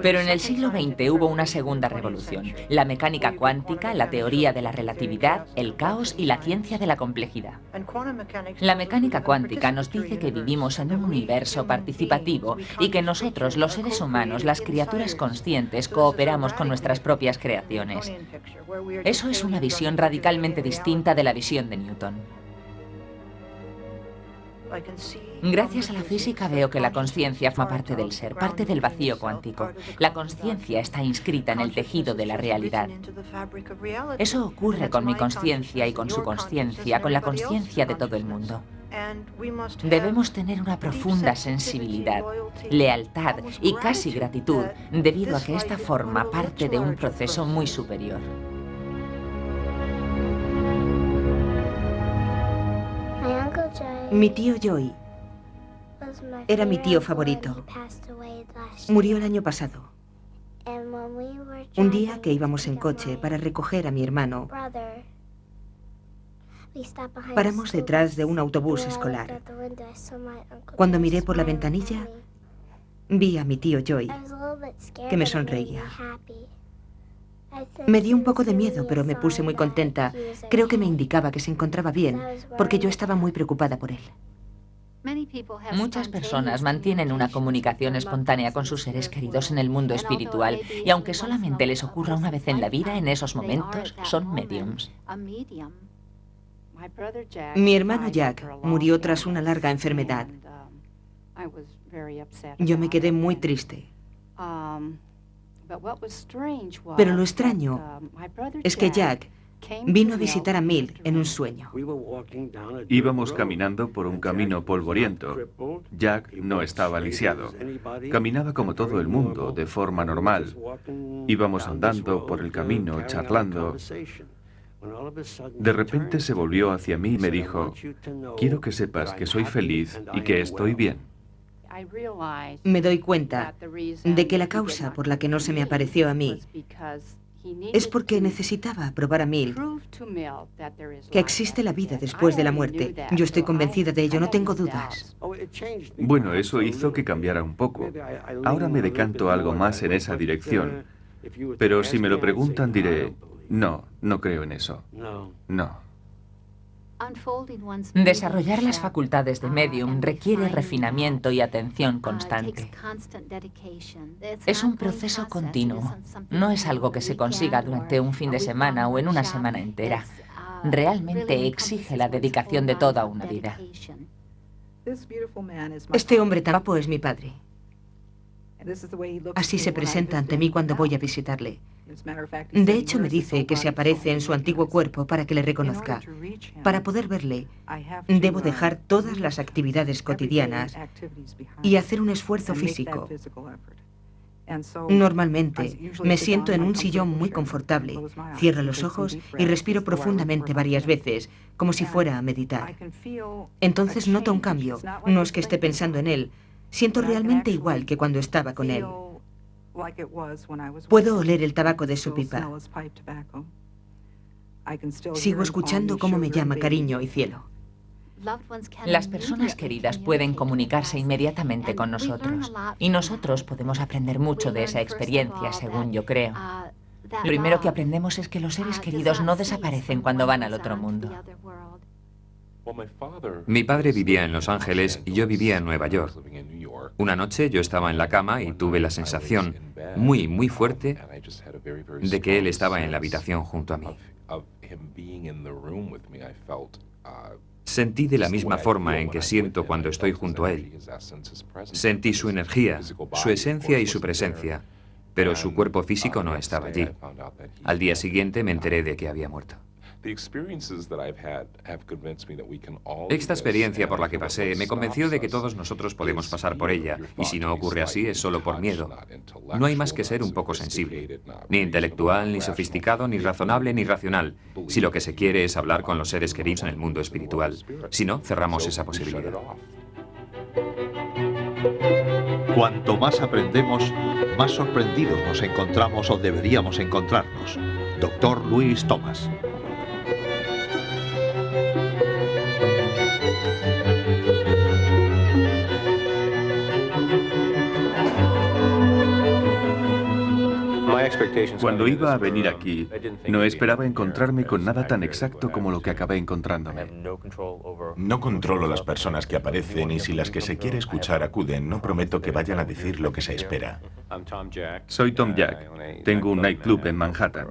Pero en el siglo XX hubo una segunda revolución, la mecánica cuántica, la teoría de la relatividad, el caos y la ciencia de la complejidad. La mecánica cuántica nos dice que vivimos en un universo participativo y que nosotros, los seres humanos, las criaturas conscientes, cooperamos con nuestras propias creaciones. Eso es una visión radicalmente distinta de la visión de Newton. Gracias a la física veo que la consciencia forma parte del ser, parte del vacío cuántico. La consciencia está inscrita en el tejido de la realidad. Eso ocurre con mi consciencia y con su consciencia, con la consciencia de todo el mundo. Debemos tener una profunda sensibilidad, lealtad y casi gratitud, debido a que esta forma parte de un proceso muy superior. Mi tío Joey era mi tío favorito. Murió el año pasado. Un día que íbamos en coche para recoger a mi hermano, paramos detrás de un autobús escolar. Cuando miré por la ventanilla, vi a mi tío Joey, que me sonreía. Me dio un poco de miedo, pero me puse muy contenta. Creo que me indicaba que se encontraba bien, porque yo estaba muy preocupada por él. Muchas personas mantienen una comunicación espontánea con sus seres queridos en el mundo espiritual, y aunque solamente les ocurra una vez en la vida, en esos momentos son mediums. Mi hermano Jack murió tras una larga enfermedad. Yo me quedé muy triste. Pero lo extraño es que Jack vino a visitar a Mill en un sueño. Íbamos caminando por un camino polvoriento. Jack no estaba lisiado. Caminaba como todo el mundo, de forma normal. Íbamos andando por el camino, charlando. De repente se volvió hacia mí y me dijo: quiero que sepas que soy feliz y que estoy bien. Me doy cuenta de que la causa por la que no se me apareció a mí es porque necesitaba probar a Mill que existe la vida después de la muerte. Yo estoy convencida de ello, no tengo dudas. Bueno, eso hizo que cambiara un poco. Ahora me decanto algo más en esa dirección. Pero si me lo preguntan diré: no, no creo en eso. No. Desarrollar las facultades de medium requiere refinamiento y atención constante. Es un proceso continuo. No es algo que se consiga durante un fin de semana o en una semana entera. Realmente exige la dedicación de toda una vida. Este hombre tan guapo es mi padre. Así se presenta ante mí cuando voy a visitarle. De hecho, me dice que se aparece en su antiguo cuerpo para que le reconozca. Para poder verle, debo dejar todas las actividades cotidianas y hacer un esfuerzo físico. Normalmente, me siento en un sillón muy confortable, cierro los ojos y respiro profundamente varias veces, como si fuera a meditar. Entonces noto un cambio. No es que esté pensando en él. Siento realmente igual que cuando estaba con él. Puedo oler el tabaco de su pipa. Sigo escuchando cómo me llama cariño y cielo. Las personas queridas pueden comunicarse inmediatamente con nosotros, y nosotros podemos aprender mucho de esa experiencia, según yo creo. Lo primero que aprendemos es que los seres queridos no desaparecen cuando van al otro mundo. Mi padre vivía en Los Ángeles y yo vivía en Nueva York. Una noche yo estaba en la cama y tuve la sensación muy, muy fuerte de que él estaba en la habitación junto a mí. Sentí de la misma forma en que siento cuando estoy junto a él. Sentí su energía, su esencia y su presencia, pero su cuerpo físico no estaba allí. Al día siguiente me enteré de que había muerto. Esta experiencia por la que pasé me convenció de que todos nosotros podemos pasar por ella, y si no ocurre así es solo por miedo. No hay más que ser un poco sensible, ni intelectual, ni sofisticado, ni razonable, ni racional, si lo que se quiere es hablar con los seres queridos en el mundo espiritual. Si no, cerramos esa posibilidad. Cuanto más aprendemos, más más sorprendidos nos encontramos o deberíamos encontrarnos. Dr. Louis Thomas. Cuando iba a venir aquí, no esperaba encontrarme con nada tan exacto como lo que acabé encontrándome. No controlo las personas que aparecen y si las que se quiere escuchar acuden, no prometo que vayan a decir lo que se espera. Soy Tom Jack. Tengo un nightclub en Manhattan.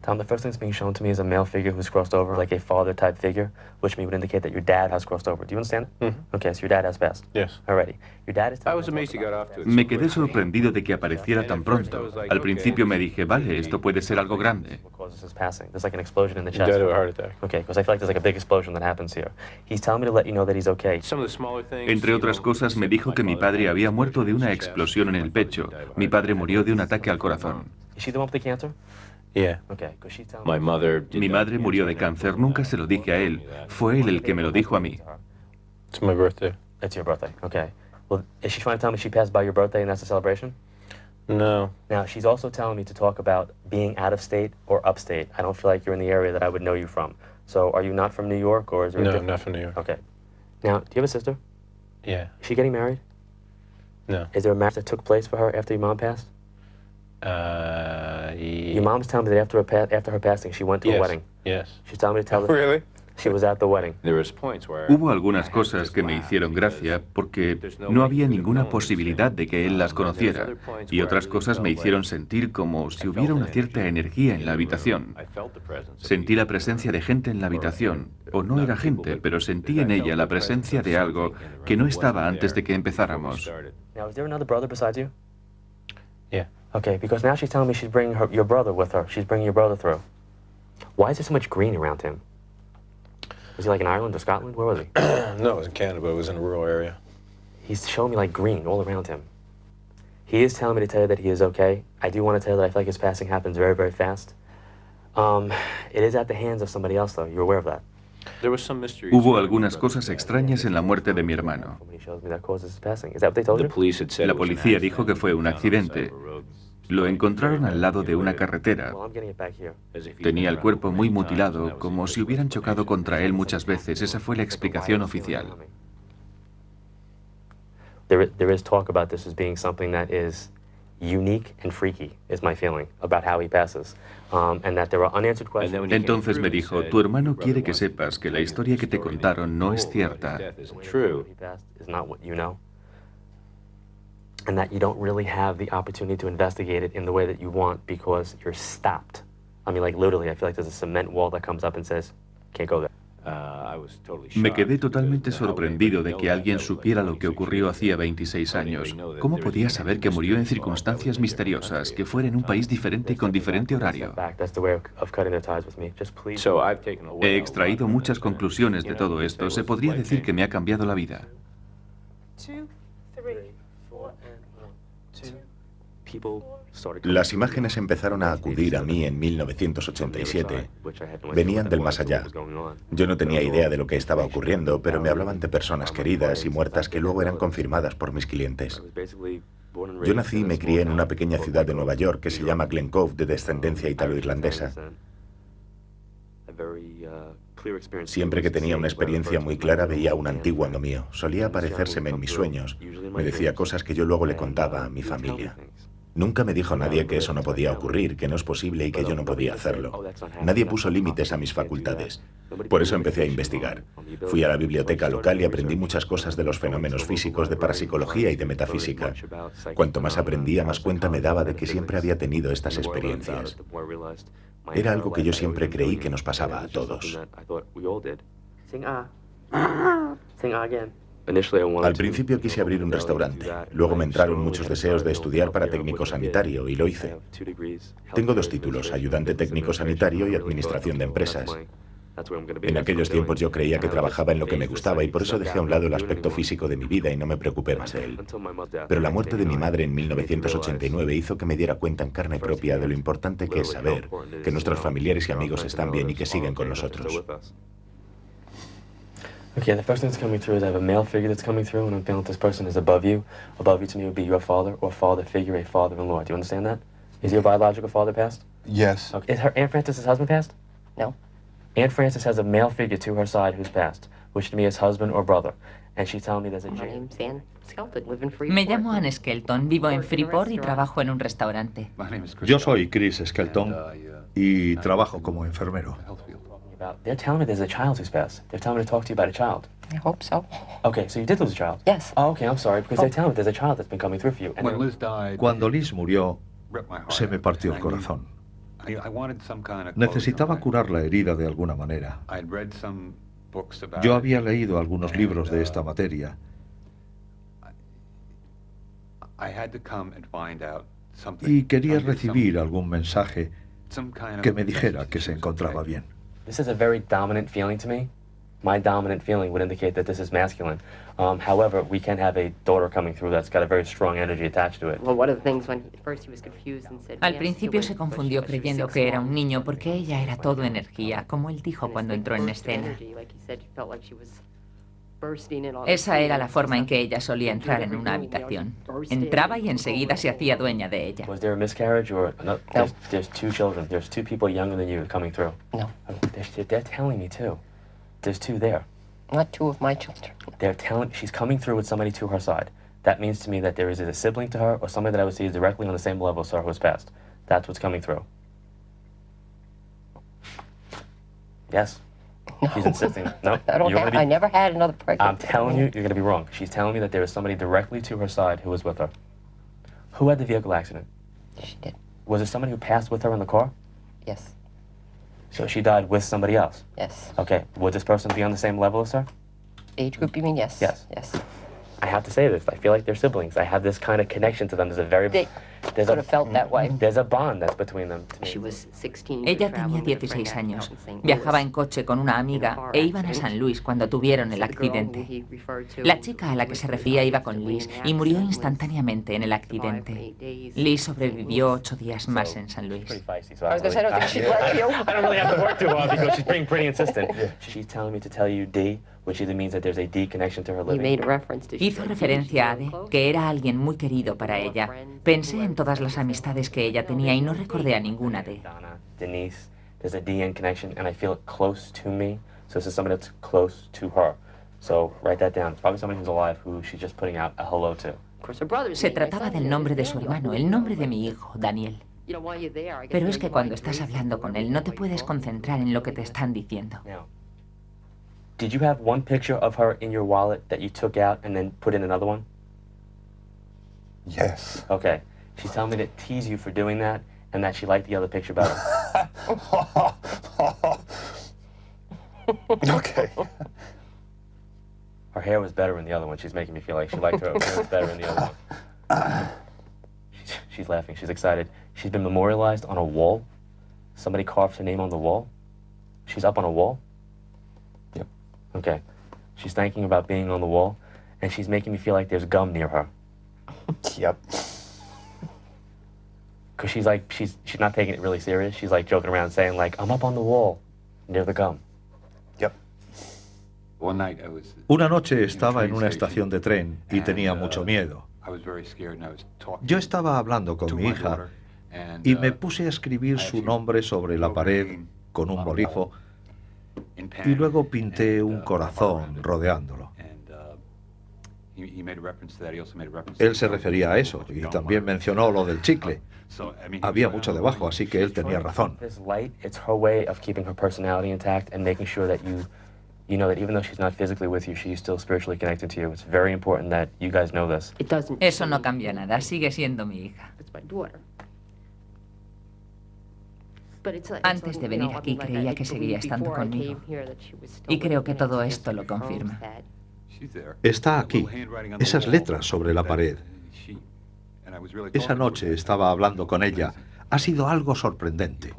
Tom, the first thing that's being shown to me is a male figure who's crossed over, like a father-type figure, which to me would indicate that your dad has crossed over. Do you understand? Okay, so your dad has passed. Yes. Alrighty. Your dad is... Me quedé sorprendido de que apareciera tan pronto. Al principio me dije, vale, esto puede ser algo grande. There's like an explosion in the chest. Your dad had a heart attack. Okay, because I feel like there's like a big explosion that happens here. He's telling me to let you know that he's okay. Entre otras cosas, me dijo que mi padre había muerto de una explosión en el pecho. Mi padre murió de un ataque al corazón. Is she the one with the cancer? Yeah. Okay, because she tells My mother. Mi madre murió de cáncer. Nunca se lo dije a él. Fue él el que me lo dijo a mí. It's my birthday. It's your birthday. Okay. Well, is she trying to tell me she passed by your birthday and that's a celebration? No. Now, she's also telling me to talk about being out of state or upstate. I don't feel like you're in the area that I would know you from. So, are you not from New York or is there a No, different... I'm not from New York. Okay. Now, do you have a sister? Yeah. Is she getting married? No. Is there a marriage that took place for her after your mom passed? Your mom's telling me that after her passing, she went to a wedding. Yes. She's telling me to tell her Really? she was at the wedding. Hubo algunas cosas que me hicieron gracia porque no había ninguna posibilidad de que él las conociera y otras cosas me hicieron sentir como si hubiera una cierta energía en la habitación. Sentí la presencia de gente en la habitación, o no era gente, pero sentí en ella la presencia de algo que no estaba antes de que empezáramos. Now, is there another brother besides you? Yeah. Okay, because now she's telling me she's bringing your brother with her. She's bringing your brother through. Why is there so much green around him? Was he like in Ireland or Scotland? Where was he? No, it was in Canada, but it was in a rural area. He's showing me like green all around him. He is telling me to tell you that he is okay. I do want to tell you that I feel like his passing happens very, very fast. It is at the hands of somebody else, though. You're aware of that? Hubo algunas cosas extrañas en la muerte de mi hermano. La policía dijo que fue un accidente. Lo encontraron al lado de una carretera. Tenía el cuerpo muy mutilado, como si hubieran chocado contra él muchas veces. Esa fue la explicación oficial. There is talk about this as being something that is unique and freaky, is my feeling, about how he passes. And that there are unanswered questions. Entonces me dijo, tu hermano quiere que sepas que la historia que te contaron no es cierta. Is not what you know. And that you don't really have the opportunity to investigate it in the way that you want because you're stopped. I mean, like literally, I feel like there's a cement wall that comes up and says, can't go there. Me quedé totalmente sorprendido de que alguien supiera lo que ocurrió hacía 26 años. ¿Cómo podía saber que murió en circunstancias misteriosas, que fuera en un país diferente y con diferente horario? He extraído muchas conclusiones de todo esto. Se podría decir que me ha cambiado la vida. Las imágenes empezaron a acudir a mí en 1987. Venían del más allá. Yo no tenía idea de lo que estaba ocurriendo, pero me hablaban de personas queridas y muertas que luego eran confirmadas por mis clientes. Yo nací y me crié en una pequeña ciudad de Nueva York que se llama Glen Cove, de descendencia italo-irlandesa. Siempre que tenía una experiencia muy clara veía a un antiguo amigo mío. Solía aparecérseme en mis sueños. Me decía cosas que yo luego le contaba a mi familia. Nunca me dijo nadie que eso no podía ocurrir, que no es posible y que yo no podía hacerlo. Nadie puso límites a mis facultades. Por eso empecé a investigar. Fui a la biblioteca local y aprendí muchas cosas de los fenómenos físicos, de parapsicología y de metafísica. Cuanto más aprendía, más cuenta me daba de que siempre había tenido estas experiencias. Era algo que yo siempre creí que nos pasaba a todos. Al principio quise abrir un restaurante. Luego me entraron muchos deseos de estudiar para técnico sanitario y lo hice. Tengo 2 títulos, ayudante técnico sanitario y administración de empresas. En aquellos tiempos yo creía que trabajaba en lo que me gustaba y por eso dejé a un lado el aspecto físico de mi vida y no me preocupé más de él. Pero la muerte de mi madre en 1989 hizo que me diera cuenta en carne propia de lo importante que es saber que nuestros familiares y amigos están bien y que siguen con nosotros. Okay, the first thing that's coming through is I have a male figure that's coming through, and I'm feeling this person is above you. Above you to me would be your father or father figure, a father-in-law. Do you understand that? Is your biological father passed? Yes. Okay. Is her Aunt Frances' husband passed? No. Aunt Frances has a male figure to her side who's passed, which to me is husband or brother. And she's telling me there's a jail. Me llamo Ann Skelton, vivo en Freeport y trabajo en un restaurante. Yo soy Chris Skelton y trabajo como enfermero. They're telling me there's a child who's passed. They're telling me to talk to you about a child. I hope so. Okay, so you did lose a child? Yes. Oh, okay, I'm sorry, because they're telling me there's a child that's been coming through for you. Cuando Liz murió, se me partió el corazón. Necesitaba curar la herida de alguna manera. Yo había leído algunos libros de esta materia y quería recibir algún mensaje que me dijera que se encontraba bien. This is a very dominant feeling to me. My dominant feeling would indicate that this is masculine. However, we can have a daughter coming through that's got a very strong energy attached to it. Al principio se confundió creyendo que era un niño porque ella era todo energía, como él dijo cuando entró en escena. Esa era la forma en que ella solía entrar en una habitación. Entraba y enseguida se hacía dueña de ella. Was there a miscarriage or no? There's two children. There's two people younger than you coming through. No. They're telling me too. There's two there. Not two of my children. They're telling she's coming through with somebody to her side. That means to me that there is either a sibling to her or somebody that I would see is directly on the same level as her who has passed. That's what's coming through. Yes. No. She's insisting. No. I never had another pregnant. I'm telling you, you're going to be wrong. She's telling me that there is somebody directly to her side who was with her. Who had the vehicle accident? She did. Was it somebody who passed with her in the car? Yes. So she died with somebody else? Yes. Okay. Would this person be on the same level as her? Age group, you mean? Yes. Yes. Yes. I have to say this. I feel like they're siblings. I have this kind of connection to them. There's a very... They could have felt that way. There's a bond that's between them. Ella tenía 16 años. Viajaba en coche con una amiga e iban a San Luis cuando tuvieron el accidente. La chica a la que se refería iba con Liz y murió instantáneamente en el accidente. Liz sobrevivió 8 días más en San Luis. I was going to say, I don't think she'd like you. I don't really have to work too hard because she's being pretty insistent. She's telling me to tell you D, which either means that there's a D connection to her living. Hizo referencia a Ade, que era alguien muy querido para ella. Pensé en todas las amistades que ella tenía y no recordé a ninguna de. Denise, there's a DN connection, and I feel it close to me. So this is somebody that's close to her. So write that down. It's probably somebody who's alive who she's just putting out a hello to. Se trataba del nombre de su hermano, el nombre de mi hijo, Daniel. Pero es que cuando estás hablando con él no te puedes concentrar en lo que te están diciendo. Did you have one picture of her in your wallet that you took out and then put in another one? Yes. Okay. She's telling me to tease you for doing that and that she liked the other picture better. Okay. Her hair was better in the other one. She's making me feel like she liked her appearance better in the other one. She's laughing. She's excited. She's been memorialized on a wall. Somebody carved her name on the wall. She's up on a wall. Yep. Okay. She's thinking about being on the wall, and she's making me feel like there's gum near her. Yep. Because she's like, she's not taking it really serious. She's like joking around saying like, I'm up on the wall near the gum. Yep. Una noche estaba en una estación de tren y tenía mucho miedo. Yo estaba hablando con mi hija y me puse a escribir su nombre sobre la pared con un bolígrafo y luego pinté un corazón rodeándolo. Él se refería a eso y también mencionó lo del chicle. Había mucho debajo, así que él tenía razón. This light, it's her way of keeping her personality intact and making sure that you know that even though she's not physically with you, she's still spiritually connected to you. It's very important that you guys know this. Eso no cambia nada, sigue siendo mi hija. Antes de venir aquí creía que seguía estando conmigo. Y creo que todo esto lo confirma. Está aquí, esas letras sobre la pared. Esa noche estaba hablando con ella. Ha sido algo sorprendente.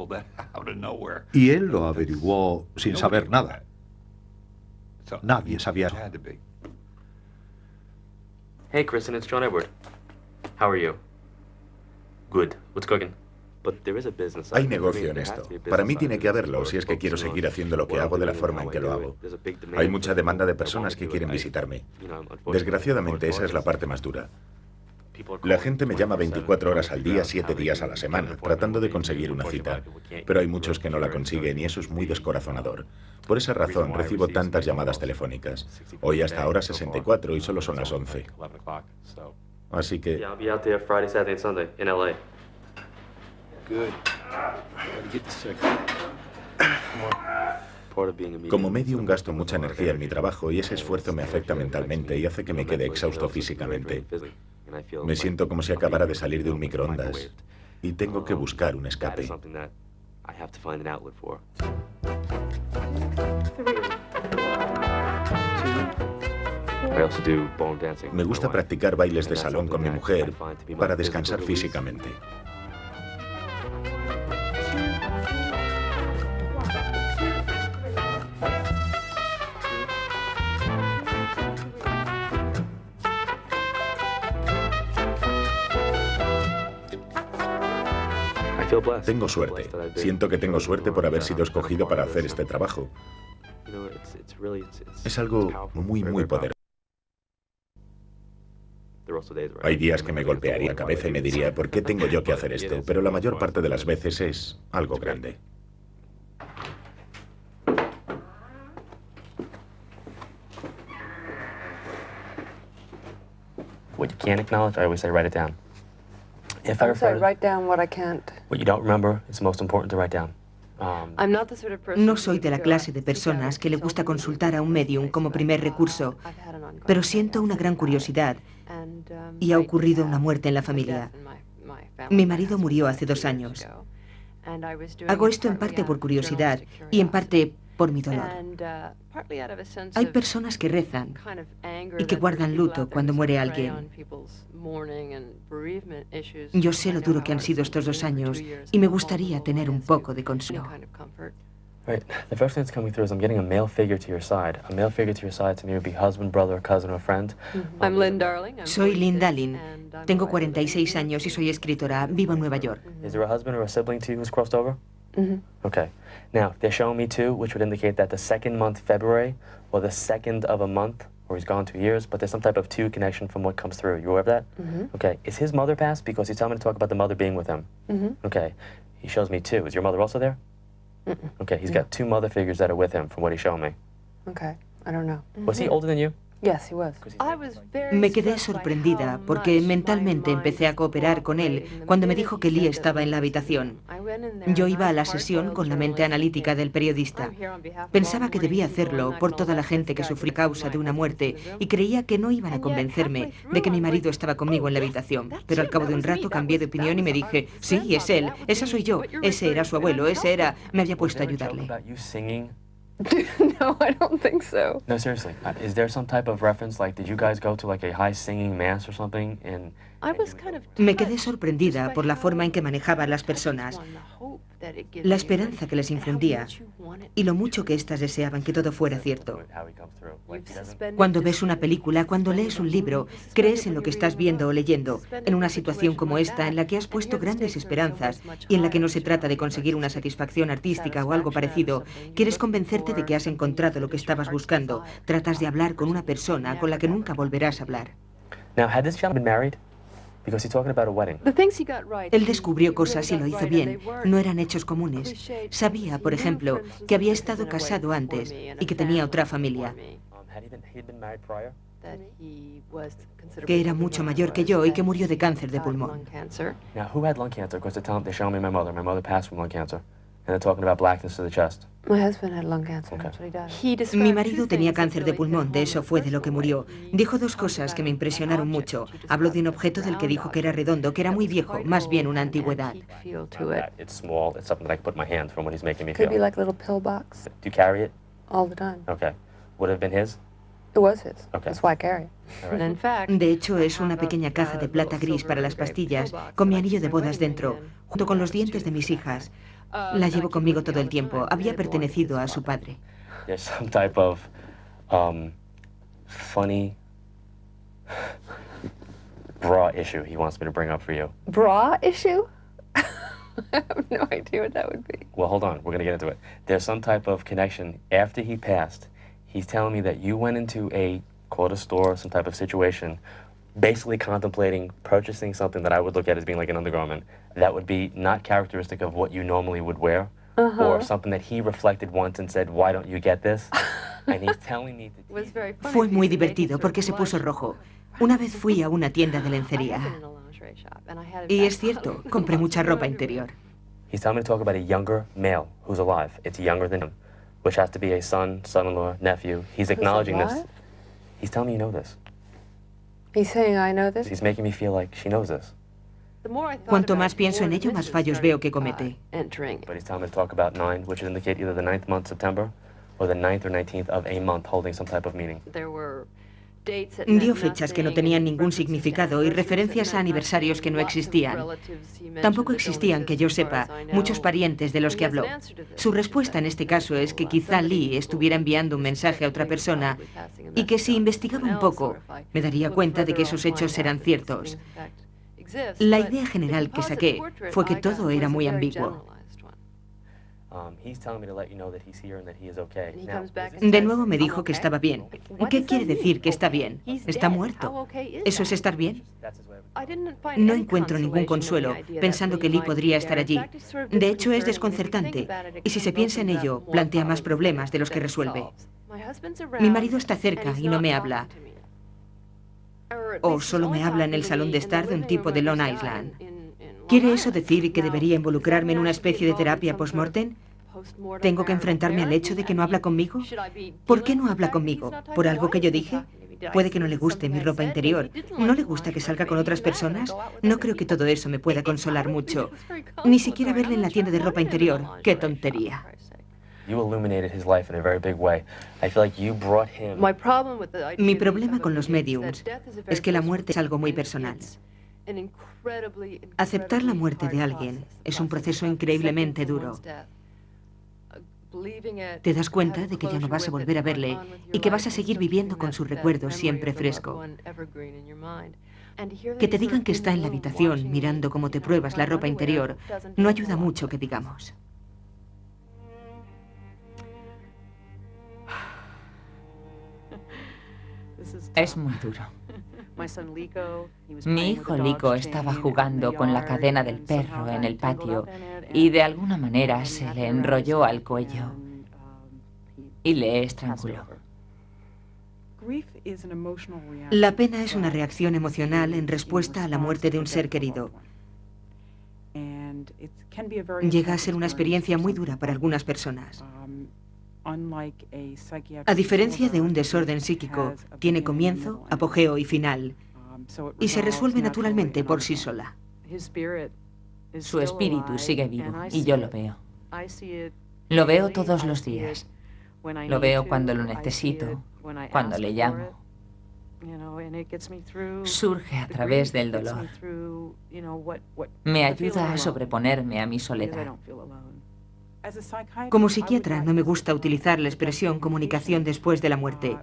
Y él lo averiguó sin saber nada. Nadie sabía eso. Hey, Kristen, it's John Edward. How are you? Good. What's cooking? Hay negocio en esto. Para mí tiene que haberlo si es que quiero seguir haciendo lo que hago de la forma en que lo hago. Hay mucha demanda de personas que quieren visitarme. Desgraciadamente, esa es la parte más dura. La gente me llama 24 horas al día, 7 días a la semana, tratando de conseguir una cita. Pero hay muchos que no la consiguen y eso es muy descorazonador. Por esa razón recibo tantas llamadas telefónicas. Hoy hasta ahora 64 y solo son las 11. Así que... Como medium gasto mucha energía en mi trabajo y ese esfuerzo me afecta mentalmente y hace que me quede exhausto físicamente. Me siento como si acabara de salir de un microondas y tengo que buscar un escape. Me gusta practicar bailes de salón con mi mujer para descansar físicamente. Tengo suerte. Siento que tengo suerte por haber sido escogido para hacer este trabajo. Es algo muy, muy poderoso. Hay días que me golpearía la cabeza y me diría, ¿por qué tengo yo que hacer esto? Pero la mayor parte de las veces es algo grande. What you can't acknowledge, I always say write it down. If I I'm refer sorry, to write down what I can't. what you don't remember, it's most important to write down. I'm not the sort of person No soy de la clase de personas que le gusta consultar a un medium como primer recurso, pero siento una gran curiosidad y ha ocurrido una muerte en la familia. Mi marido murió hace 2 años. Hago esto en parte por curiosidad y en parte por mi dolor. Hay personas que rezan y que guardan luto cuando muere alguien. Yo sé lo duro que han sido estos 2 años y me gustaría tener un poco de consuelo. Right. The first thing that's coming through is I'm getting a male figure to your side. A male figure to your side to me would be husband, brother, cousin, or friend. I'm Lynn Darling. Soy Lynn Darling. Tengo 46 años y soy escritora. Vivo en Nueva York. Is there a husband or a sibling to you who's crossed over? Mm-hmm. Okay. Now, they're showing me 2, which would indicate that the second month, February, or the second of a month, or he's gone 2 years, but there's some type of 2 connection from what comes through. You aware of that? Mm-hmm. Okay. Is his mother passed? Because he's telling me to talk about the mother being with him. Mm-hmm. Okay. He shows me 2. Is your mother also there? Mm-mm. Okay. He's got 2 mother figures that are with him from what he's showing me. Okay, I don't know. Was he older than you? Yes, he was. Me quedé sorprendida porque mentalmente empecé a cooperar con él cuando me dijo que Lee estaba en la habitación. Yo iba a la sesión con la mente analítica del periodista. Pensaba que debía hacerlo por toda la gente que sufrió causa de una muerte y creía que no iban a convencerme de que mi marido estaba conmigo en la habitación. Pero al cabo de un rato cambié de opinión y me dije, sí, es él, esa soy yo, ese era su abuelo, ese era... Me había puesto a ayudarle. No, I don't think so. No, seriously. Is there some type of reference, like, did you guys go to, like, a high singing mass or something? Me quedé sorprendida por la forma en que manejaba a las personas, la esperanza que les infundía y lo mucho que éstas deseaban que todo fuera cierto. Cuando ves una película, cuando lees un libro, crees en lo que estás viendo o leyendo. En una situación como esta, en la que has puesto grandes esperanzas y en la que no se trata de conseguir una satisfacción artística o algo parecido, quieres convencerte de que has encontrado lo que estabas buscando. Tratas de hablar con una persona con la que nunca volverás a hablar. Now, had this gentleman been married? Because he's talking about a wedding. Él descubrió cosas y lo hizo bien. No eran hechos comunes. Sabía, por ejemplo, que había estado casado antes y que tenía otra familia. Que era mucho mayor que yo y que murió de cáncer de pulmón. Now, who had lung cancer? Because they're showing me my mother. My mother passed from lung cancer. And they're talking about blackness to the chest. My husband had lung cancer. That's what he died. Mi marido tenía cáncer de pulmón, de eso fue de lo que murió. Dijo 2 cosas que me impresionaron mucho. Habló de un objeto del que dijo que era redondo, que era muy viejo, más bien una antigüedad. It's small. It's something I can put in my hand from what he's making me Could feel. be like a little pill box. Do you carry it? All the time. Okay. Would it have been his? It was his. Okay. That's why I carry it. And in fact, De hecho, es una pequeña caja de plata gris para las pastillas, con mi anillo de bodas dentro, junto con los dientes de mis hijas. La llevo conmigo todo el tiempo. Había pertenecido a su padre. There's some type of funny bra issue he wants me to bring up for you. bra issue? I have no idea what that would be. Well, hold on. We're going to get into it. There's some type of connection. After he passed, he's telling me that you went into a quarter store, some type of situation, basically contemplating purchasing something that I would look at as being like an undergarment that would be not characteristic of what you normally would wear, or something that he reflected once and said, why don't you get this? And he's telling me that Fue muy divertido porque se puso rojo. Una vez fui a una tienda de lencería. Y es cierto, compré mucha ropa interior. he's telling me to talk about a younger male who's alive. It's younger than him, which has to be a son, son-in-law, nephew. He's acknowledging this. He's telling me you know this. He's saying I know this? He's making me feel like she knows this. Cuanto más pienso en ello, más fallos veo que comete. But he's telling me to talk about 9, which would indicate either the 9th month, September, or the 9th or 19th of a month holding some type of meaning. Dio fechas que no tenían ningún significado y referencias a aniversarios que no existían. Tampoco existían, que yo sepa, muchos parientes de los que habló. Su respuesta en este caso es que quizá Lee estuviera enviando un mensaje a otra persona y que si investigaba un poco, me daría cuenta de que esos hechos eran ciertos. La idea general que saqué fue que todo era muy ambiguo. De nuevo me dijo que estaba bien. ¿Qué quiere decir que está bien? Está muerto. ¿Eso es estar bien? No encuentro ningún consuelo pensando que Lee podría estar allí. De hecho, es desconcertante. Y si se piensa en ello, plantea más problemas de los que resuelve. Mi marido está cerca y no me habla. O solo me habla en el salón de estar de un tipo de Long Island. ¿Quiere eso decir que debería involucrarme en una especie de terapia post-mortem? ¿Tengo que enfrentarme al hecho de que no habla conmigo? ¿Por qué no habla conmigo? ¿Por algo que yo dije? Puede que no le guste mi ropa interior. ¿No le gusta que salga con otras personas? No creo que todo eso me pueda consolar mucho. Ni siquiera verle en la tienda de ropa interior. ¡Qué tontería! Mi problema con los mediums es que la muerte es algo muy personal. Aceptar la muerte de alguien es un proceso increíblemente duro. Te das cuenta de que ya no vas a volver a verle y que vas a seguir viviendo con su recuerdo siempre fresco. Que te digan que está en la habitación mirando cómo te pruebas la ropa interior no ayuda mucho, que digamos. Es muy duro. Mi hijo Lico estaba jugando con la cadena del perro en el patio y de alguna manera se le enrolló al cuello y le estranguló. La pena es una reacción emocional en respuesta a la muerte de un ser querido. Llega a ser una experiencia muy dura para algunas personas. A diferencia de un desorden psíquico, tiene comienzo, apogeo y final, y se resuelve naturalmente por sí sola. Su espíritu sigue vivo y yo lo veo. Lo veo todos los días. Lo veo cuando lo necesito, cuando le llamo. Surge a través del dolor. Me ayuda a sobreponerme a mi soledad. Como psiquiatra, no me gusta utilizar la expresión comunicación después de la muerte,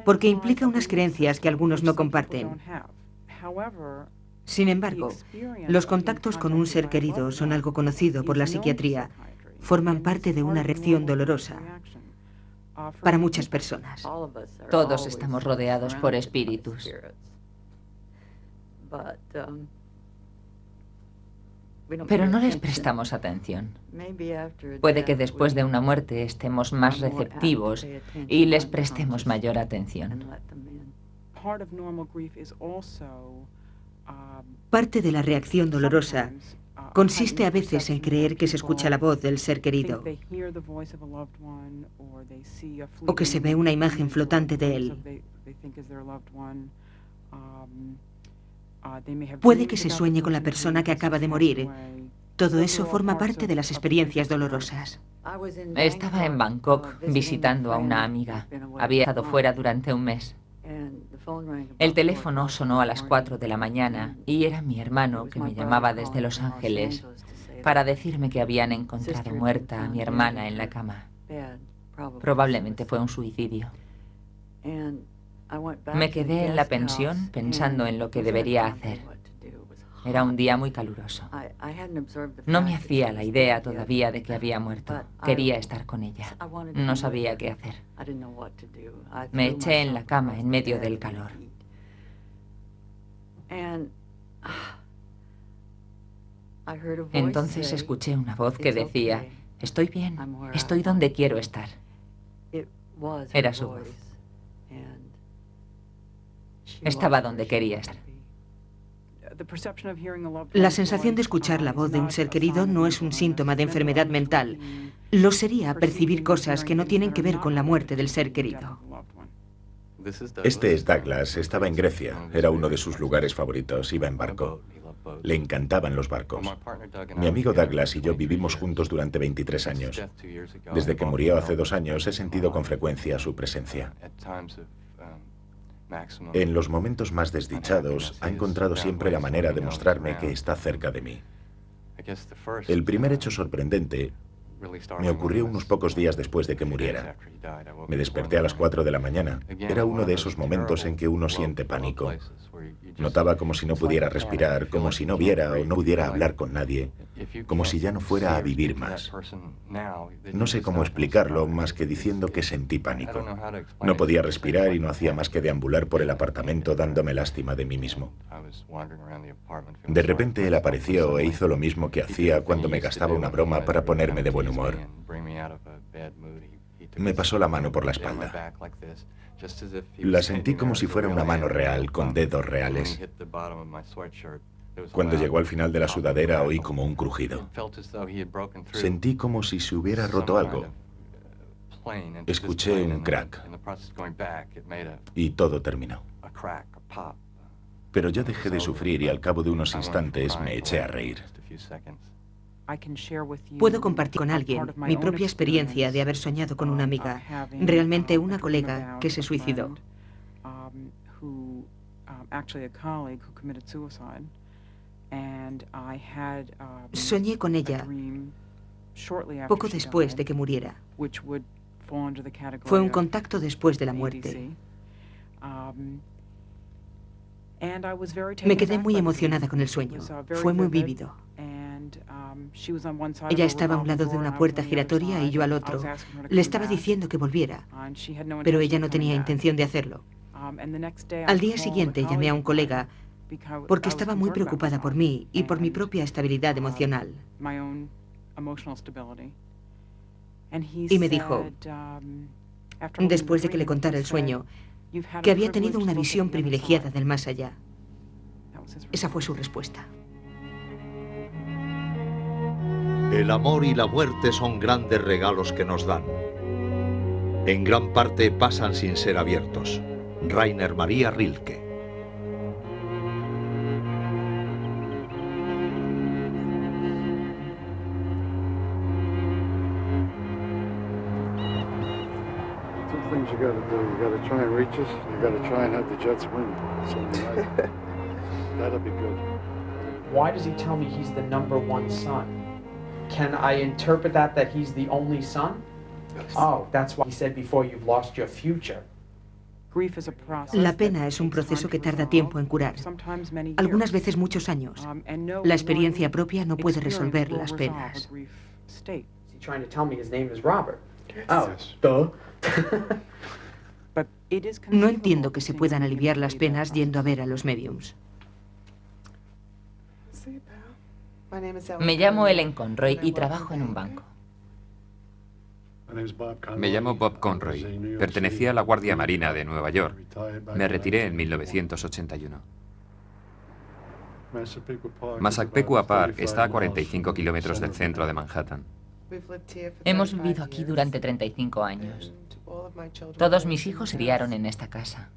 porque implica unas creencias que algunos no comparten. Sin embargo, los contactos con un ser querido son algo conocido por la psiquiatría. Forman parte de una reacción dolorosa para muchas personas. Todos estamos rodeados por espíritus. Pero no les prestamos atención. Puede que después de una muerte estemos más receptivos y les prestemos mayor atención. Parte de la reacción dolorosa consiste a veces en creer que se escucha la voz del ser querido o que se ve una imagen flotante de él. Puede que se sueñe con la persona que acaba de morir. Todo eso forma parte de las experiencias dolorosas. Estaba en Bangkok visitando a una amiga. Había estado fuera durante un mes. El teléfono sonó a las 4 de la mañana y era mi hermano que me llamaba desde Los Ángeles para decirme que habían encontrado muerta a mi hermana en la cama. Probablemente fue un suicidio. Me quedé en la pensión pensando en lo que debería hacer. Era un día muy caluroso. No me hacía la idea todavía de que había muerto. Quería estar con ella. No sabía qué hacer. Me eché en la cama en medio del calor. Entonces escuché una voz que decía, estoy bien, estoy donde quiero estar. Era su voz. Estaba donde quería estar. La sensación de escuchar la voz de un ser querido no es un síntoma de enfermedad mental. Lo sería percibir cosas que no tienen que ver con la muerte del ser querido. Este es Douglas, estaba en Grecia, era uno de sus lugares favoritos, iba en barco. Le encantaban los barcos. Mi amigo Douglas y yo vivimos juntos durante 23 años. Desde que murió hace 2 años he sentido con frecuencia su presencia. En los momentos más desdichados, ha encontrado siempre la manera de mostrarme que está cerca de mí. El primer hecho sorprendente me ocurrió unos pocos días después de que muriera. Me desperté a las 4 de la mañana. Era uno de esos momentos en que uno siente pánico. Notaba como si no pudiera respirar, como si no viera o no pudiera hablar con nadie, como si ya no fuera a vivir más. No sé cómo explicarlo más que diciendo que sentí pánico. No podía respirar y no hacía más que deambular por el apartamento dándome lástima de mí mismo. De repente él apareció e hizo lo mismo que hacía cuando me gastaba una broma para ponerme de buen humor. Me pasó la mano por la espalda. La sentí como si fuera una mano real, con dedos reales. Cuando llegó al final de la sudadera oí como un crujido. Sentí como si se hubiera roto algo. Escuché un crack. Y todo terminó. Pero yo dejé de sufrir y al cabo de unos instantes me eché a reír. Puedo compartir con alguien mi propia experiencia de haber soñado con una amiga, realmente una colega que se suicidó. Soñé con ella poco después de que muriera. Fue un contacto después de la muerte. Me quedé muy emocionada con el sueño. Fue muy vívido. Ella estaba a un lado de una puerta giratoria y yo al otro. Le estaba diciendo que volviera, pero ella no tenía intención de hacerlo. Al día siguiente llamé a un colega porque estaba muy preocupada por mí y por mi propia estabilidad emocional. Y me dijo, después de que le contara el sueño, que había tenido una visión privilegiada del más allá. Esa fue su respuesta. El amor y la muerte son grandes regalos que nos dan. En gran parte pasan sin ser abiertos. Rainer Maria Rilke. Things you gotta do. You gotta try and reach us. You gotta try and have the Jets win. Sunday night. That'll be good. Why does he tell me he's the #1 son? Can I interpret that he's the only son? Oh, that's why he said before you've lost your future. La pena es un proceso que tarda tiempo en curar, algunas veces muchos años. La experiencia propia no puede resolver las penas. Is he trying to tell me his name is Robert? Oh, duh. No entiendo que se puedan aliviar las penas yendo a ver a los mediums. Me llamo Ellen Conroy y trabajo en un banco. Me llamo Bob Conroy. Pertenecía a la Guardia Marina de Nueva York. Me retiré en 1981. Massapequa Park está a 45 kilómetros del centro de Manhattan. Hemos vivido aquí durante 35 años. Todos mis hijos se criaron en esta casa.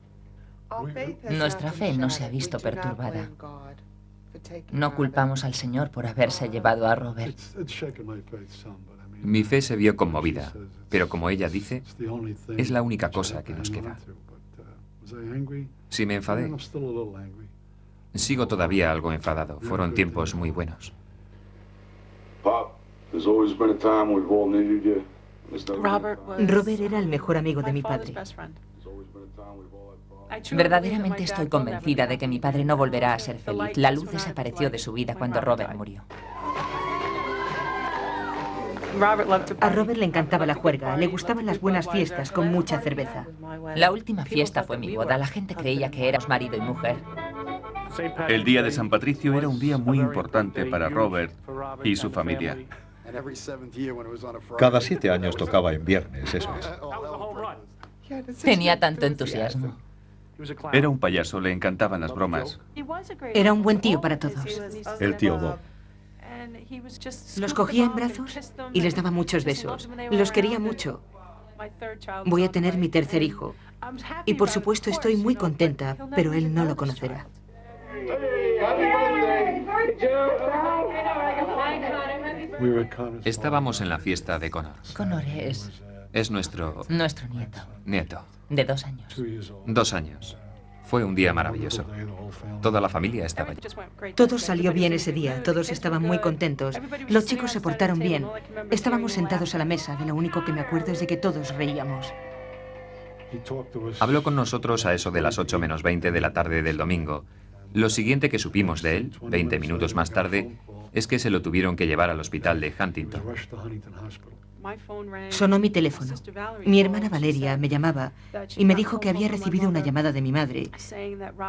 Nuestra fe no se ha visto perturbada. No culpamos al Señor por haberse llevado a Robert. Mi fe se vio conmovida, pero como ella dice, es la única cosa que nos queda. Si me enfadé, sigo todavía algo enfadado. Fueron tiempos muy buenos. Robert era el mejor amigo de mi padre. Verdaderamente estoy convencida de que mi padre no volverá a ser feliz. La luz desapareció de su vida cuando Robert murió. A Robert le encantaba la juerga, le gustaban las buenas fiestas con mucha cerveza. La última fiesta fue mi boda. La gente creía que éramos marido y mujer. El día de San Patricio era un día muy importante para Robert y su familia. Cada 7 años tocaba en viernes, eso es. Tenía tanto entusiasmo. Era un payaso, le encantaban las bromas. Era un buen tío para todos. El tío Bob. Los cogía en brazos y les daba muchos besos. Los quería mucho. Voy a tener mi tercer hijo. Y por supuesto estoy muy contenta, pero él no lo conocerá. Estábamos en la fiesta de Connor. Connor es nuestro nieto. Nieto. De 2 años. 2 años. Fue un día maravilloso. Toda la familia estaba allí. Todo salió bien ese día, todos estaban muy contentos. Los chicos se portaron bien. Estábamos sentados a la mesa, de lo único que me acuerdo es de que todos reíamos. Habló con nosotros a eso de las 8 menos 20 de la tarde del domingo. Lo siguiente que supimos de él, 20 minutos más tarde, es que se lo tuvieron que llevar al hospital de Huntington. Sonó mi teléfono. Mi hermana Valeria me llamaba y me dijo que había recibido una llamada de mi madre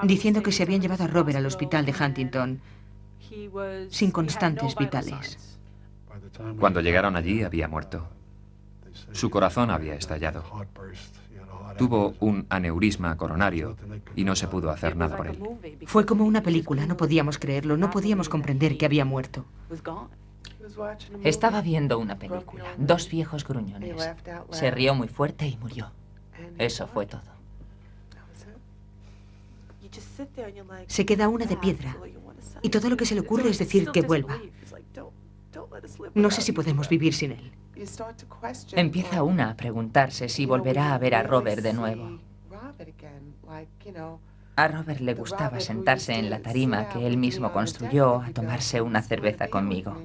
diciendo que se habían llevado a Robert al hospital de Huntington sin constantes vitales. Cuando llegaron allí había muerto. Su corazón había estallado. Tuvo un aneurisma coronario y no se pudo hacer nada por él. Fue como una película, no podíamos creerlo, no podíamos comprender que había muerto. Estaba viendo una película, 2 viejos gruñones. Se rió muy fuerte y murió. Eso fue todo. Se queda una de piedra y todo lo que se le ocurre es decir que vuelva. No sé si podemos vivir sin él. Empieza una a preguntarse si volverá a ver a Robert de nuevo. A Robert le gustaba sentarse en la tarima que él mismo construyó a tomarse una cerveza conmigo.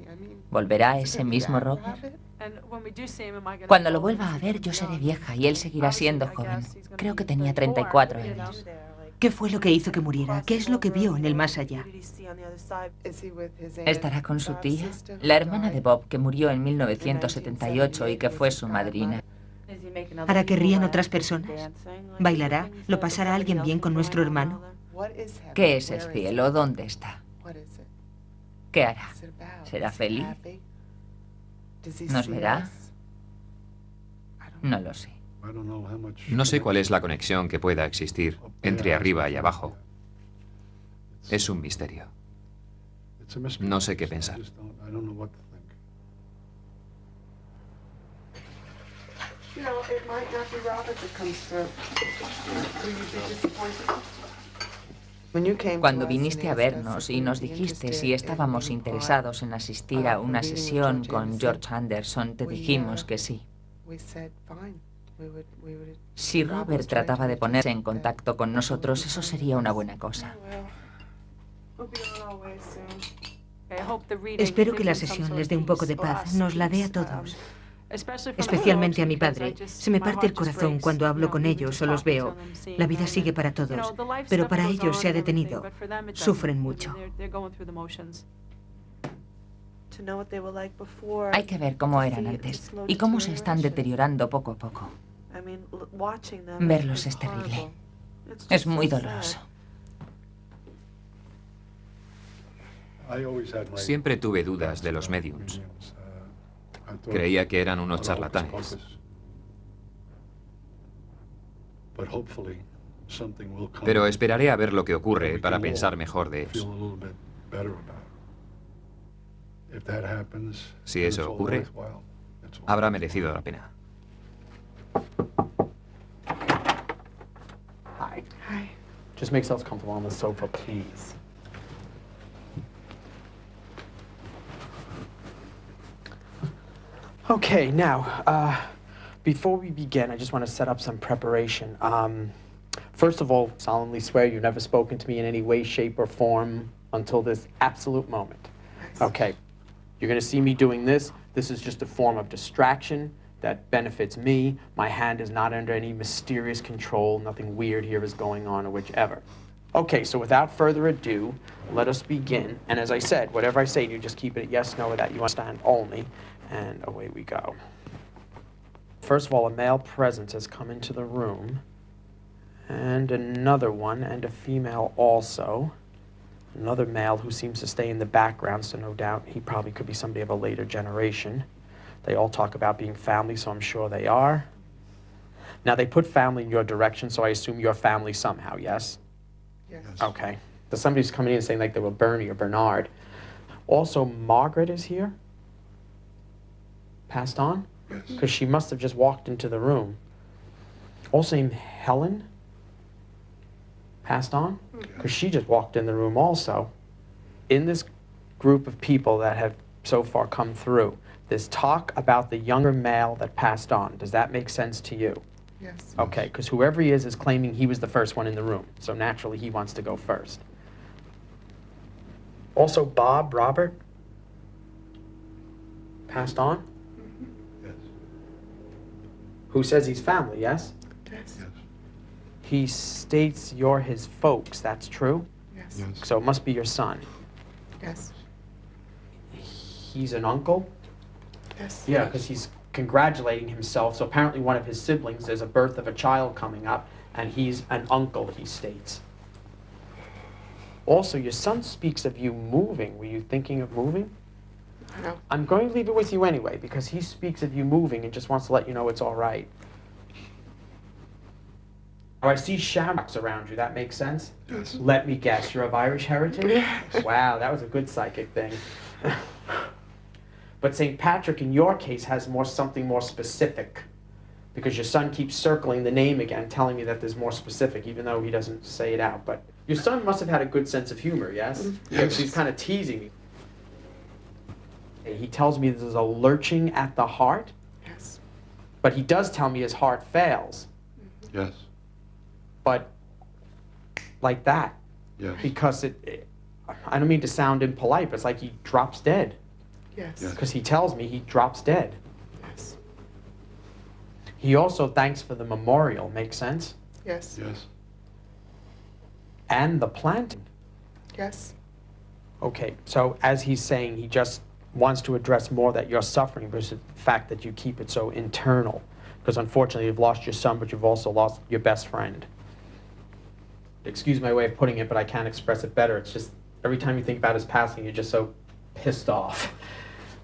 ¿Volverá ese mismo Robert? Cuando lo vuelva a ver, yo seré vieja y él seguirá siendo joven. Creo que tenía 34 años. ¿Qué fue lo que hizo que muriera? ¿Qué es lo que vio en el más allá? ¿Estará con su tía? La hermana de Bob, que murió en 1978 y que fue su madrina. ¿Hará que rían otras personas? ¿Bailará? ¿Lo pasará alguien bien con nuestro hermano? ¿Qué es el cielo? ¿Dónde está? ¿Qué hará? ¿Será feliz? ¿Nos verá? No lo sé. No sé cuál es la conexión que pueda existir entre arriba y abajo. Es un misterio. No sé qué pensar. Cuando viniste a vernos y nos dijiste si estábamos interesados en asistir a una sesión con George Anderson, te dijimos que sí. Si Robert trataba de ponerse en contacto con nosotros, eso sería una buena cosa. Espero que la sesión les dé un poco de paz, nos la dé a todos. Especialmente a mi padre. Se me parte el corazón cuando hablo con ellos o los veo. La vida sigue para todos, pero para ellos se ha detenido. Sufren mucho. Hay que ver cómo eran antes y cómo se están deteriorando poco a poco. Verlos es terrible. Es muy doloroso. Siempre tuve dudas de los mediums. Creía que eran unos charlatanes. Pero esperaré a ver lo que ocurre para pensar mejor de ellos. Si eso ocurre, habrá merecido la pena. Hi. Hi. Just make yourselves comfortable on the sofa, please. Okay, now, before we begin, I just want to set up some preparation. First of all, solemnly swear you've never spoken to me in any way, shape, or form until this absolute moment. Okay, you're going to see me doing this. This is just a form of distraction that benefits me. My hand is not under any mysterious control. Nothing weird here is going on or whichever. Okay, so without further ado, let us begin. And as I said, whatever I say to you, just keep it yes, no, or that you understand only. And away we go. First of all, a male presence has come into the room. And another one, and a female also. Another male who seems to stay in the background, so no doubt he probably could be somebody of a later generation. They all talk about being family, so I'm sure they are. Now, they put family in your direction, so I assume you're family somehow, yes? Yes. Okay. So somebody's coming in and saying like they were Bernie or Bernard. Also, Margaret is here? Passed on? Yes. Because she must have just walked into the room. Also named Helen? Passed on? Because she just walked in the room also. In this group of people that have so far come through, there's talk about the younger male that passed on. Does that make sense to you? Yes. Okay, because whoever he is claiming he was the first one in the room. So naturally, he wants to go first. Also, Bob, Robert, passed on? Yes. Who says he's family, yes? Yes. He states you're his folks, that's true? Yes. So it must be your son. Yes. He's an uncle? Yes. Yeah, because he's congratulating himself. So apparently one of his siblings, there's a birth of a child coming up, and he's an uncle, he states. Also, your son speaks of you moving. Were you thinking of moving? No. I'm going to leave it with you anyway, because he speaks of you moving and just wants to let you know it's all right. Oh, I see shamrocks around you. That makes sense? Yes. Let me guess. You're of Irish heritage? Yes. Wow, that was a good psychic thing. But St. Patrick, in your case, has something more specific. Because your son keeps circling the name again, telling me that there's more specific, even though he doesn't say it out. But your son must have had a good sense of humor, yes? Yes. He's kind of teasing me. He tells me there's a lurching at the heart. Yes. But he does tell me his heart fails. Yes. But like that. Yes. Because I don't mean to sound impolite, but it's like he drops dead. Yes. Because he tells me he drops dead. Yes. He also thanks for the memorial, makes sense? Yes. Yes. And the planting. Yes. Okay, so as he's saying, he just wants to address more that you're suffering versus the fact that you keep it so internal. Because unfortunately, you've lost your son, but you've also lost your best friend. Excuse my way of putting it, but I can't express it better. It's just every time you think about his passing, you're just so pissed off.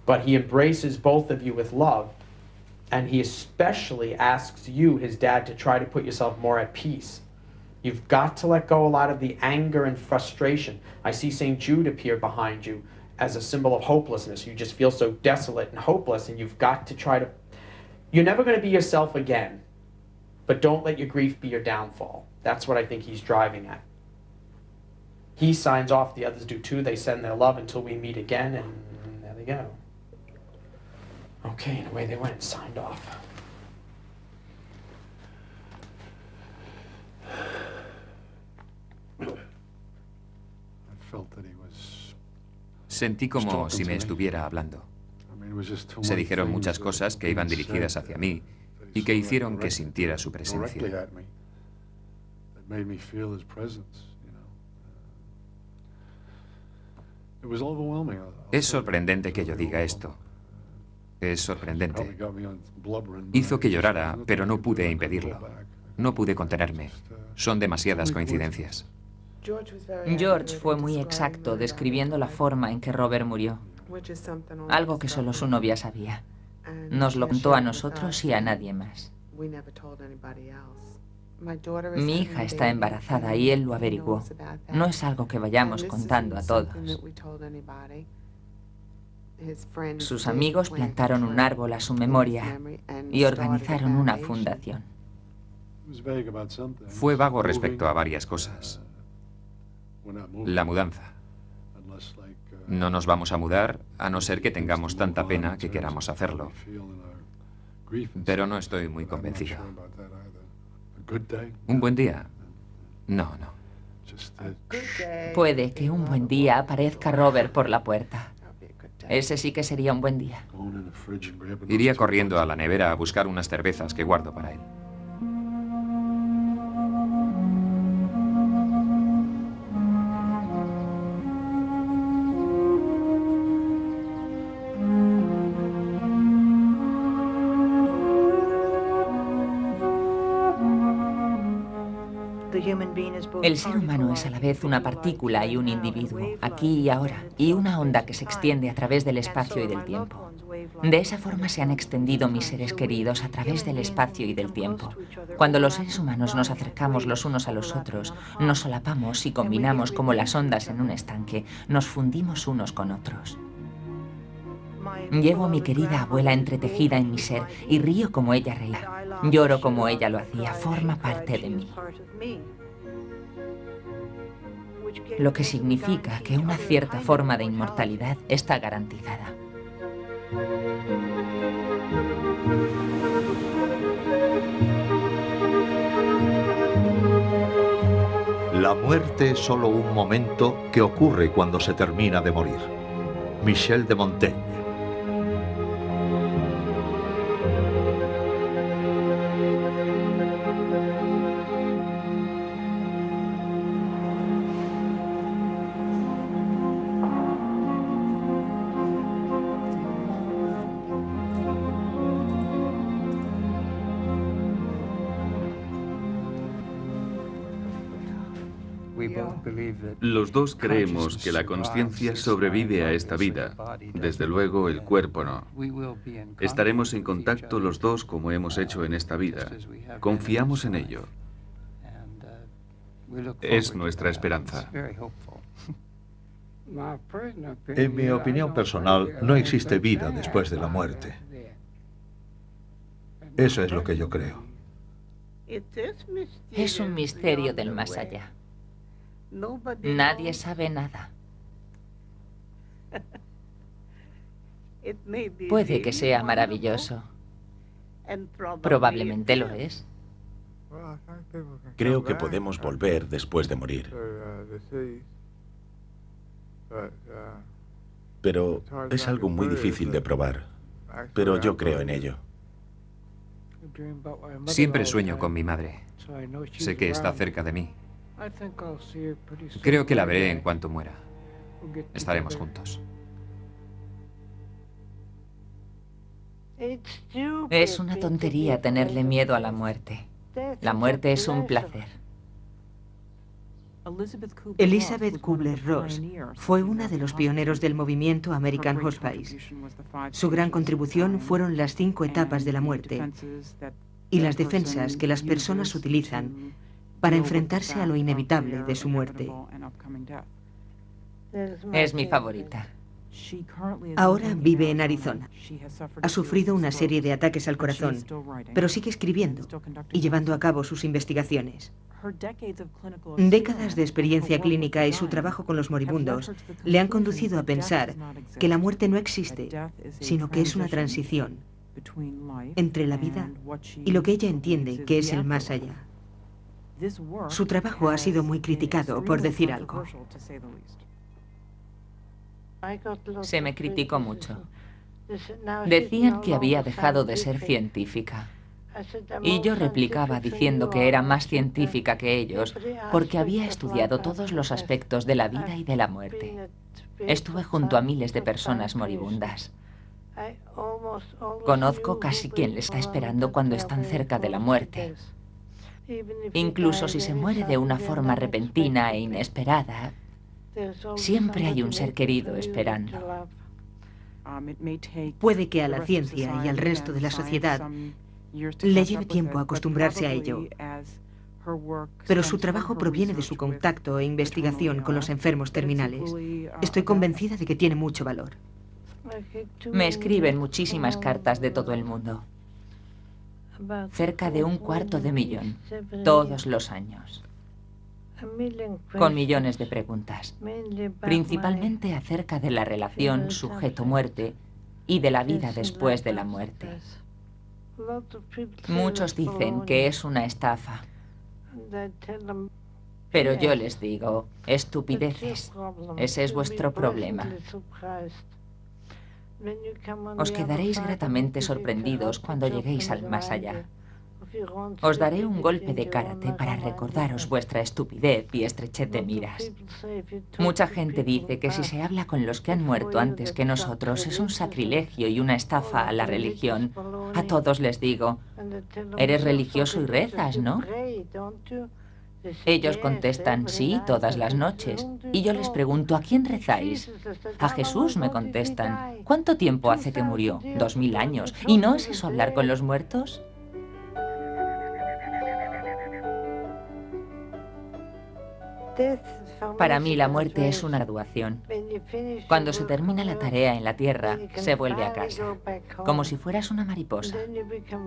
But he embraces both of you with love, and he especially asks you, his dad, to try to put yourself more at peace. You've got to let go a lot of the anger and frustration. I see St. Jude appear behind you as a symbol of hopelessness. You just feel so desolate and hopeless, and you've got to try to... You're never going to be yourself again, but don't let your grief be your downfall. That's what I think he's driving at. He signs off, the others do too. They send their love until we meet again, and there they go. Okay, and away they went, signed off. Sentí como si me estuviera hablando. Se dijeron muchas cosas que iban dirigidas hacia mí y que hicieron que sintiera su presencia. Es sorprendente que yo diga esto. Es sorprendente. Hizo que llorara, pero no pude impedirlo. No pude contenerme. Son demasiadas coincidencias. George fue muy exacto describiendo la forma en que Robert murió. Algo que solo su novia sabía. Nos lo contó a nosotros y a nadie más. Mi hija está embarazada y él lo averiguó. No es algo que vayamos contando a todos. Sus amigos plantaron un árbol a su memoria y organizaron una fundación. Fue vago respecto a varias cosas. La mudanza. No nos vamos a mudar a no ser que tengamos tanta pena que queramos hacerlo. Pero no estoy muy convencido. ¿Un buen día? No, no. Puede que un buen día aparezca Robert por la puerta. Ese sí que sería un buen día. Iría corriendo a la nevera a buscar unas cervezas que guardo para él. El ser humano es a la vez una partícula y un individuo, aquí y ahora, y una onda que se extiende a través del espacio y del tiempo. De esa forma se han extendido mis seres queridos a través del espacio y del tiempo. Cuando los seres humanos nos acercamos los unos a los otros, nos solapamos y combinamos como las ondas en un estanque, nos fundimos unos con otros. Llevo a mi querida abuela entretejida en mi ser y río como ella reía. Lloro como ella lo hacía, forma parte de mí. Lo que significa que una cierta forma de inmortalidad está garantizada. La muerte es solo un momento que ocurre cuando se termina de morir. Michel de Montaigne. Los dos creemos que la conciencia sobrevive a esta vida. Desde luego, el cuerpo no. Estaremos en contacto los dos como hemos hecho en esta vida. Confiamos en ello. Es nuestra esperanza. En mi opinión personal, no existe vida después de la muerte. Eso es lo que yo creo. Es un misterio del más allá. Nadie sabe nada. Puede que sea maravilloso. Probablemente lo es. Creo que podemos volver después de morir. Pero es algo muy difícil de probar. Pero yo creo en ello. Siempre sueño con mi madre. Sé que está cerca de mí. Creo que la veré en cuanto muera. Estaremos juntos. Es una tontería tenerle miedo a la muerte. La muerte es un placer. Elizabeth Kubler-Ross fue una de los pioneros del movimiento American Hospice. Su gran contribución fueron las 5 etapas de la muerte y las defensas que las personas utilizan para enfrentarse a lo inevitable de su muerte. Es mi favorita. Ahora vive en Arizona. Ha sufrido una serie de ataques al corazón, pero sigue escribiendo y llevando a cabo sus investigaciones. Décadas de experiencia clínica y su trabajo con los moribundos le han conducido a pensar que la muerte no existe, sino que es una transición entre la vida y lo que ella entiende que es el más allá. Su trabajo ha sido muy criticado, por decir algo. Se me criticó mucho. Decían que había dejado de ser científica. Y yo replicaba diciendo que era más científica que ellos porque había estudiado todos los aspectos de la vida y de la muerte. Estuve junto a miles de personas moribundas. Conozco casi quien le está esperando cuando están cerca de la muerte. Incluso si se muere de una forma repentina e inesperada, siempre hay un ser querido esperando. Puede que a la ciencia y al resto de la sociedad le lleve tiempo acostumbrarse a ello, pero su trabajo proviene de su contacto e investigación con los enfermos terminales. Estoy convencida de que tiene mucho valor. Me escriben muchísimas cartas de todo el mundo. Cerca de 250.000 todos los años. Con millones de preguntas, principalmente acerca de la relación sujeto-muerte y de la vida después de la muerte. Muchos dicen que es una estafa, pero yo les digo, estupideces, ese es vuestro problema. Os quedaréis gratamente sorprendidos cuando lleguéis al más allá. Os daré un golpe de karate para recordaros vuestra estupidez y estrechez de miras. Mucha gente dice que si se habla con los que han muerto antes que nosotros es un sacrilegio y una estafa a la religión. A todos les digo, eres religioso y rezas, ¿no? Ellos contestan, sí, todas las noches. Y yo les pregunto, ¿a quién rezáis? A Jesús, me contestan. ¿Cuánto tiempo hace que murió? 2000 años. ¿Y no es eso hablar con los muertos? Para mí la muerte es una graduación. Cuando se termina la tarea en la tierra, se vuelve a casa, como si fueras una mariposa.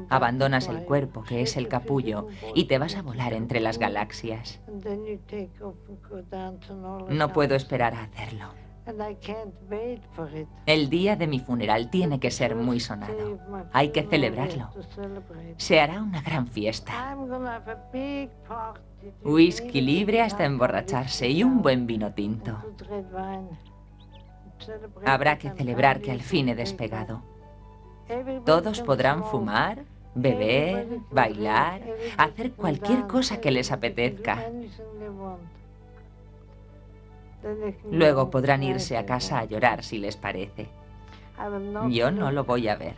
Abandonas el cuerpo, que es el capullo, y te vas a volar entre las galaxias. No puedo esperar a hacerlo. El día de mi funeral tiene que ser muy sonado. Hay que celebrarlo. Se hará una gran fiesta. Whisky libre hasta emborracharse y un buen vino tinto. Habrá que celebrar que al fin he despegado. Todos podrán fumar, beber, bailar, hacer cualquier cosa que les apetezca. Luego podrán irse a casa a llorar si les parece. Yo no lo voy a ver.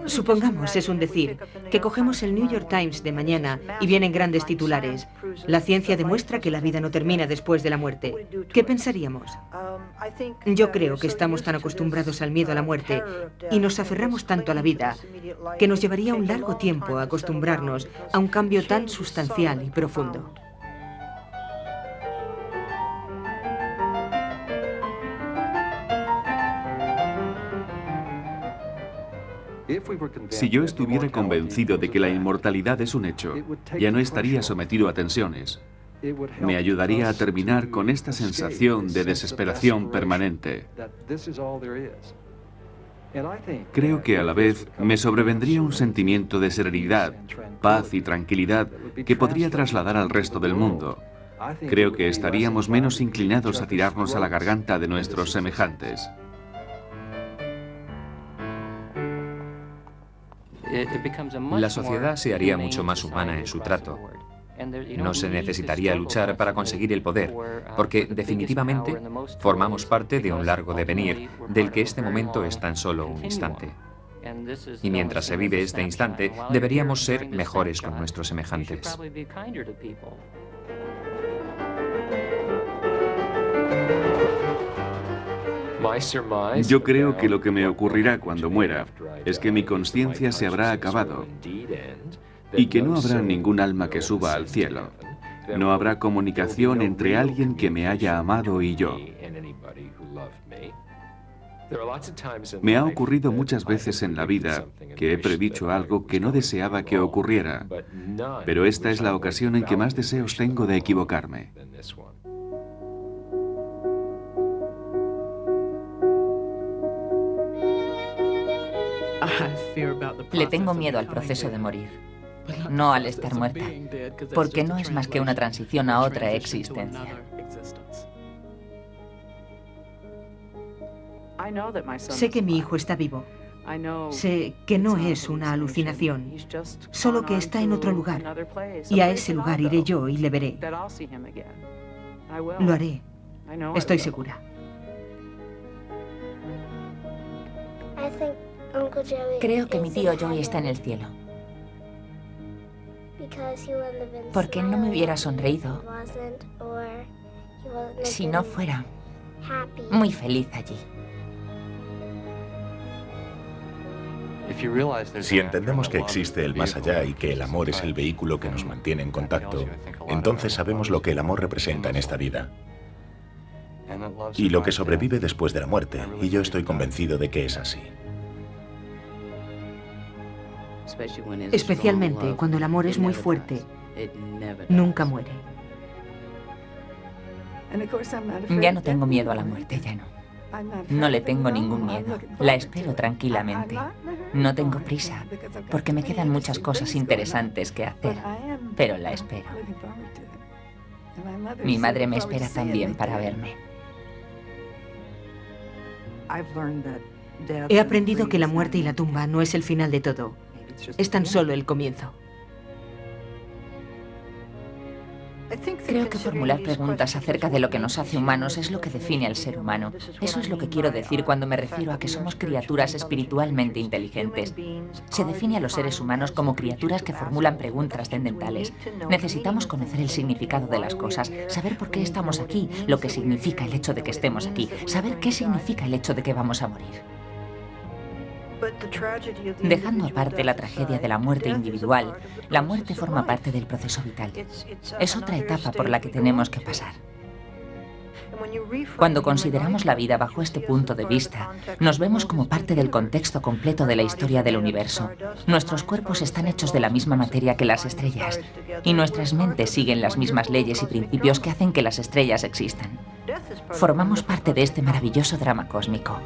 Supongamos, es un decir, que cogemos el New York Times de mañana y vienen grandes titulares. La ciencia demuestra que la vida no termina después de la muerte. ¿Qué pensaríamos? Yo creo que estamos tan acostumbrados al miedo a la muerte y nos aferramos tanto a la vida que nos llevaría un largo tiempo acostumbrarnos a un cambio tan sustancial y profundo. Si yo estuviera convencido de que la inmortalidad es un hecho, ya no estaría sometido a tensiones. Me ayudaría a terminar con esta sensación de desesperación permanente. Creo que a la vez me sobrevendría un sentimiento de serenidad, paz y tranquilidad que podría trasladar al resto del mundo. Creo que estaríamos menos inclinados a tirarnos a la garganta de nuestros semejantes. La sociedad se haría mucho más humana en su trato. No se necesitaría luchar para conseguir el poder, porque definitivamente formamos parte de un largo devenir del que este momento es tan solo un instante. Y mientras se vive este instante, deberíamos ser mejores con nuestros semejantes. Yo creo que lo que me ocurrirá cuando muera es que mi conciencia se habrá acabado y que no habrá ningún alma que suba al cielo. No habrá comunicación entre alguien que me haya amado y yo. Me ha ocurrido muchas veces en la vida que he predicho algo que no deseaba que ocurriera, pero esta es la ocasión en que más deseos tengo de equivocarme. Le tengo miedo al proceso de morir, no al estar muerta, porque no es más que una transición a otra existencia. Sé que mi hijo está vivo. Sé que no es una alucinación, solo que está en otro lugar. Y a ese lugar iré yo y le veré. Lo haré. Estoy segura. Creo que mi tío Joey está en el cielo. Porque no me hubiera sonreído si no fuera muy feliz allí. Si entendemos que existe el más allá y que el amor es el vehículo que nos mantiene en contacto, entonces sabemos lo que el amor representa en esta vida y lo que sobrevive después de la muerte, y yo estoy convencido de que es así. Especialmente cuando el amor es muy fuerte, nunca muere. Ya no tengo miedo a la muerte, ya no. No le tengo ningún miedo. La espero tranquilamente. No tengo prisa, porque me quedan muchas cosas interesantes que hacer, pero la espero. Mi madre me espera también para verme. He aprendido que la muerte y la tumba no es el final de todo. Es tan solo el comienzo. Creo que formular preguntas acerca de lo que nos hace humanos es lo que define al ser humano. Eso es lo que quiero decir cuando me refiero a que somos criaturas espiritualmente inteligentes. Se define a los seres humanos como criaturas que formulan preguntas trascendentales. Necesitamos conocer el significado de las cosas, saber por qué estamos aquí, lo que significa el hecho de que estemos aquí, saber qué significa el hecho de que vamos a morir. Dejando aparte la tragedia de la muerte individual, la muerte forma parte del proceso vital. Es otra etapa por la que tenemos que pasar. Cuando consideramos la vida bajo este punto de vista, nos vemos como parte del contexto completo de la historia del universo. Nuestros cuerpos están hechos de la misma materia que las estrellas, y nuestras mentes siguen las mismas leyes y principios que hacen que las estrellas existan. Formamos parte de este maravilloso drama cósmico.